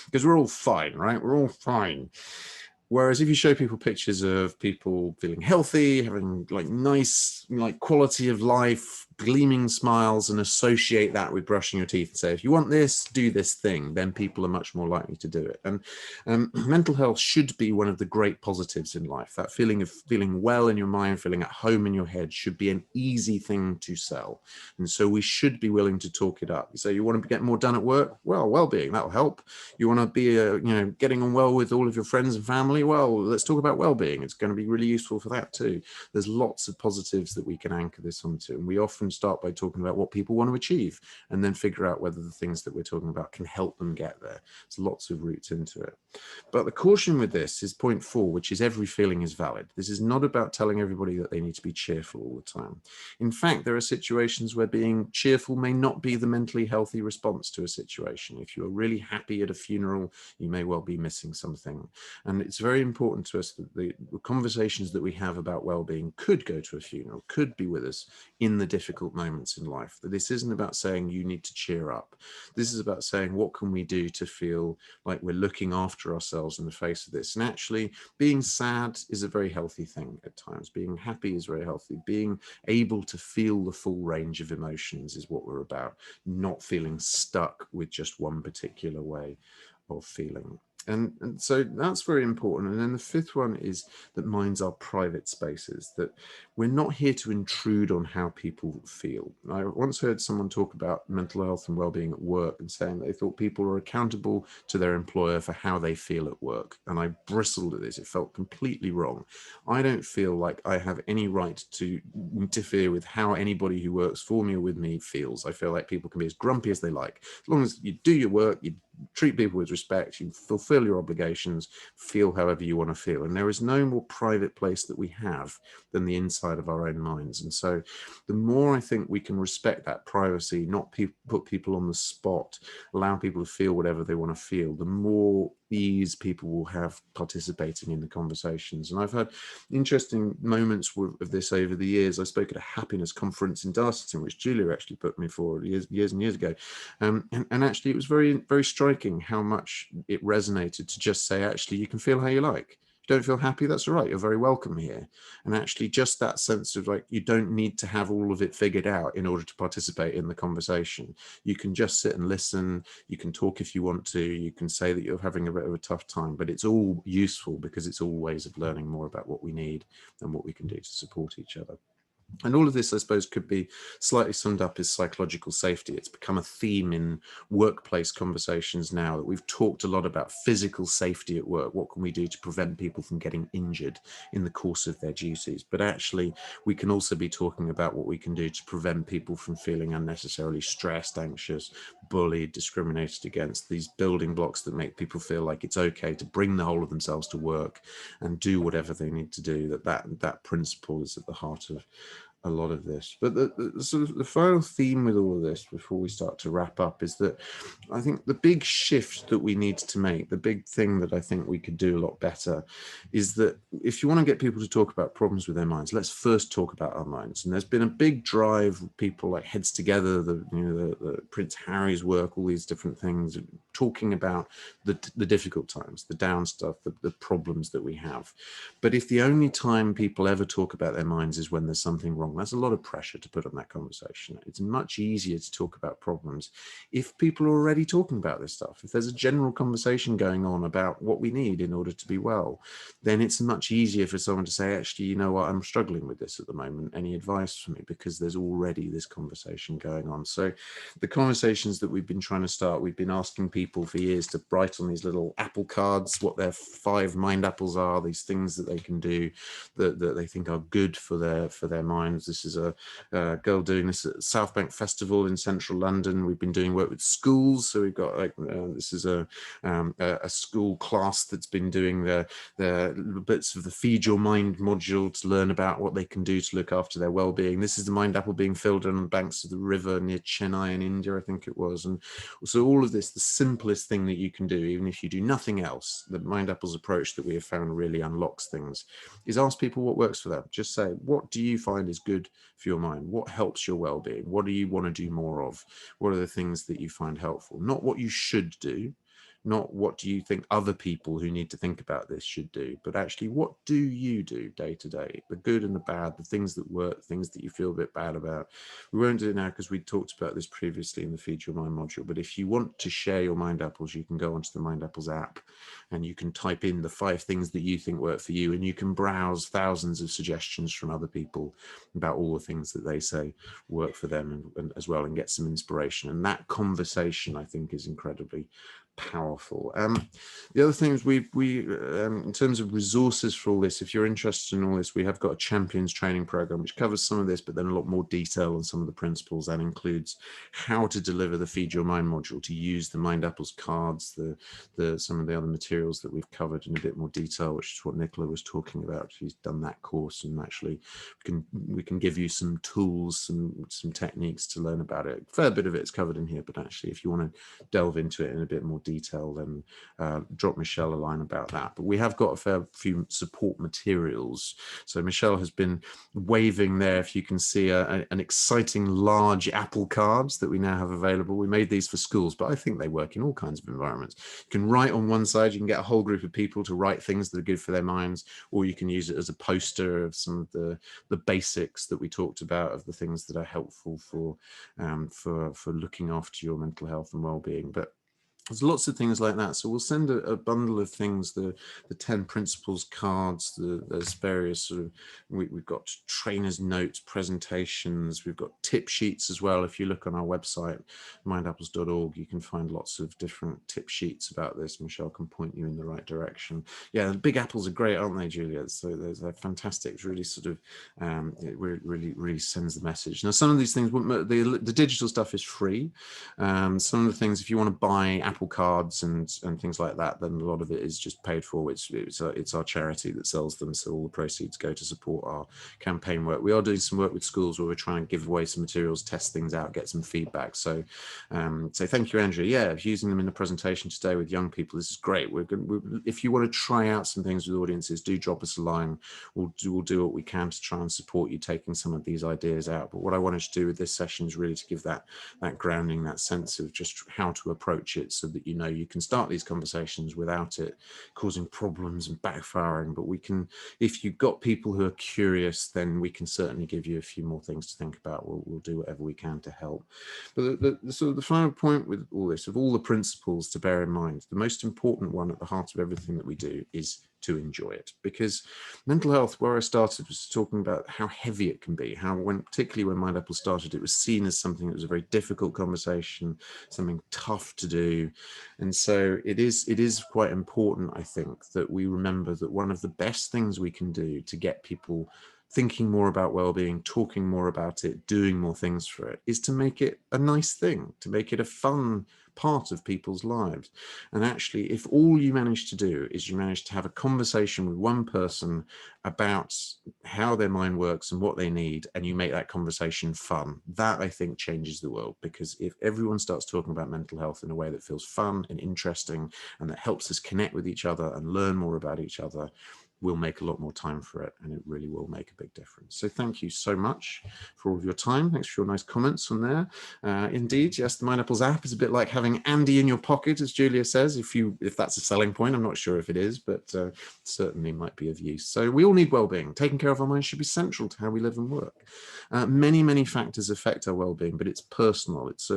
Because we're all fine, right? We're all fine. Whereas if you show people pictures of people feeling healthy, having like nice, like quality of life, gleaming smiles, and associate that with brushing your teeth and say, if you want this, do this thing, then people are much more likely to do it. And mental health should be one of the great positives in life. That feeling of feeling well in your mind, feeling at home in your head should be an easy thing to sell. And so we should be willing to talk it up. So you want to get more done at work? Well, well-being, that'll help. You want to be, getting on well with all of your friends and family? Well, let's talk about well-being. It's going to be really useful for that too. There's lots of positives that we can anchor this onto. And we often start by talking about what people want to achieve and then figure out whether the things that we're talking about can help them get there. There's lots of routes into it. But the caution with this is point 4, which is every feeling is valid. This is not about telling everybody that they need to be cheerful all the time. In fact, there are situations where being cheerful may not be the mentally healthy response to a situation. If you're really happy at a funeral, you may well be missing something. And it's very important to us that the conversations that we have about well-being could go to a funeral, could be with us in the difficult moments in life. That this isn't about saying you need to cheer up. This is about saying, what can we do to feel like we're looking after ourselves in the face of this? And actually, being sad is a very healthy thing at times. Being happy is very healthy. Being able to feel the full range of emotions is what we're about, not feeling stuck with just one particular way of feeling. And so that's very important. And then the 5th one is that minds are private spaces, that we're not here to intrude on how people feel. I once heard someone talk about mental health and well-being at work and saying they thought people are accountable to their employer for how they feel at work. And I bristled at this. It felt completely wrong. I don't feel like I have any right to interfere with how anybody who works for me or with me feels. I feel like people can be as grumpy as they like. As long as you do your work, you treat people with respect, you fulfill your obligations, feel however you want to feel. And there is no more private place that we have than the inside of our own minds. And so the more I think we can respect that privacy, not put people on the spot, allow people to feel whatever they want to feel, the more ease people will have participating in the conversations. And I've had interesting moments of this over the years. I spoke at a happiness conference in Dartington, which Julia actually put me for years and years ago. And actually it was very, very striking how much it resonated to just say, actually, you can feel how you like. If you don't feel happy, that's all right. You're very welcome here. And actually just that sense of like, you don't need to have all of it figured out in order to participate in the conversation. You can just sit and listen. You can talk if you want to. You can say that you're having a bit of a tough time, but it's all useful because it's all ways of learning more about what we need and what we can do to support each other. And all of this, I suppose, could be slightly summed up as psychological safety. It's become a theme in workplace conversations now that we've talked a lot about physical safety at work. What can we do to prevent people from getting injured in the course of their duties? But actually, we can also be talking about what we can do to prevent people from feeling unnecessarily stressed, anxious, bullied, discriminated against, these building blocks that make people feel like it's okay to bring the whole of themselves to work and do whatever they need to do. That principle is at the heart of a lot of this. But the sort of the final theme with all of this before we start to wrap up is that I think the big shift that we need to make, the big thing that I think we could do a lot better, is that if you want to get people to talk about problems with their minds, let's first talk about our minds. And there's been a big drive, people like Heads Together, the Prince Harry's work, all these different things, talking about the difficult times, the down stuff, the problems that we have. But if the only time people ever talk about their minds is when there's something wrong wrong. That's a lot of pressure to put on that conversation. It's much easier to talk about problems if people are already talking about this stuff. If there's a general conversation going on about what we need in order to be well, then it's much easier for someone to say, actually, you know what, I'm struggling with this at the moment. Any advice for me? Because there's already this conversation going on. So the conversations that we've been trying to start, we've been asking people for years to write on these little apple cards what their 5 mind apples are, these things that they can do that they think are good for their minds. This is a girl doing this at South Bank Festival in central London. We've been doing work with schools, so we've got this is a school class that's been doing the bits of the Feed Your Mind module to learn about what they can do to look after their well-being. This is the mind apple being filled on the banks of the river near Chennai in India, I think it was. And so all of this, the simplest thing that you can do, even if you do nothing else, the Mind Apples approach that we have found really unlocks things, is ask people what works for them. Just say, what do you find is good for your mind? What helps your well-being? What do you want to do more of? What are the things that you find helpful? Not what you should do, not what do you think other people who need to think about this should do, but actually what do you do day to day, the good and the bad, the things that work, things that you feel a bit bad about. We won't do it now because we talked about this previously in the Feed Your Mind module, but if you want to share your Mind Apples, you can go onto the Mind Apples app and you can type in the 5 things that you think work for you, and you can browse thousands of suggestions from other people about all the things that they say work for them and as well, and get some inspiration. And that conversation, I think, is incredibly powerful. The other things we in terms of resources for all this, if you're interested in all this, we have got a champions training program which covers some of this, but then a lot more detail on some of the principles. That includes how to deliver the Feed Your Mind module, to use the Mind Apples cards, some of the other materials that we've covered in a bit more detail, which is what Nicola was talking about. She's done that course, and actually we can give you some tools, some techniques to learn about it. A fair bit of it is covered in here, but actually if you want to delve into it in a bit more detail, then drop Michelle a line about that. But we have got a fair few support materials. So Michelle has been waving there, if you can see an exciting large apple cards that we now have available. We made these for schools, but I think they work in all kinds of environments. You can write on one side, you can get a whole group of people to write things that are good for their minds, or you can use it as a poster of some of the basics that we talked about, of the things that are helpful for looking after your mental health and well-being. But there's lots of things like that. So we'll send a bundle of things, the 10 principles cards, there's various sort of, we've got trainers notes, presentations, we've got tip sheets as well. If you look on our website, mindapples.org, you can find lots of different tip sheets about this. Michelle can point you in the right direction. Yeah, the big apples are great, aren't they, Julia? So they're fantastic. It's really sort of, it really sends the message. Now, some of these things, the digital stuff is free. Some of the things, if you want to buy Apple cards and things like that, then a lot of it is just paid for. It's our charity that sells them, so all the proceeds go to support our campaign work. We are doing some work with schools where we're trying to give away some materials, test things out, get some feedback. So thank you, Andrew. Yeah, using them in the presentation today with young people, this is great. If you want to try out some things with audiences, do drop us a line. We'll do what we can to try and support you taking some of these ideas out. But what I wanted to do with this session is really to give that grounding, that sense of just how to approach it, so that you can start these conversations without it causing problems and backfiring. But we can, if you've got people who are curious, then we can certainly give you a few more things to think about. We'll do whatever we can to help. But the final point with all this, of all the principles to bear in mind, the most important one at the heart of everything that we do is to enjoy it. Because mental health, where I started, was talking about how heavy it can be, how particularly when Mind Apple started, it was seen as something that was a very difficult conversation, something tough to do. And so it is quite important, I think, that we remember that one of the best things we can do to get people thinking more about well-being, talking more about it, doing more things for it, is to make it a nice thing, to make it a fun part of people's lives. And actually, if all you manage to do is you manage to have a conversation with one person about how their mind works and what they need, and you make that conversation fun, that I think changes the world. Because if everyone starts talking about mental health in a way that feels fun and interesting and that helps us connect with each other and learn more about each other, we'll make a lot more time for it, and it really will make a big difference. So thank you so much for all of your time. Thanks for your nice comments on there. Indeed, yes, the Mindapples app is a bit like having Andy in your pocket, as Julia says, if that's a selling point. I'm not sure if it is, but certainly might be of use. So we all need well-being. Taking care of our minds should be central to how we live and work. Many factors affect our well-being, but it's personal. It's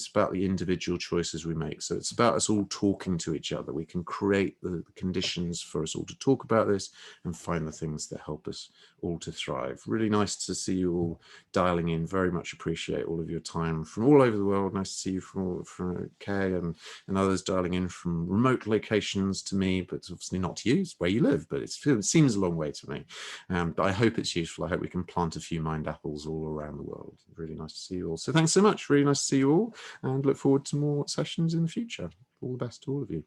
about the individual choices we make. So it's about us all talking to each other. We can create the conditions for us all to talk about this and find the things that help us all to thrive. Really nice to see you all dialing in. Very much appreciate all of your time from all over the world. Nice to see you from Kay and others dialing in from remote locations to me, but obviously not to you, it's where you live, but it seems a long way to me. But I hope it's useful. I hope we can plant a few Mindapples all around the world. Really nice to see you all. So thanks so much. Really nice to see you all, and look forward to more sessions in the future. All the best to all of you.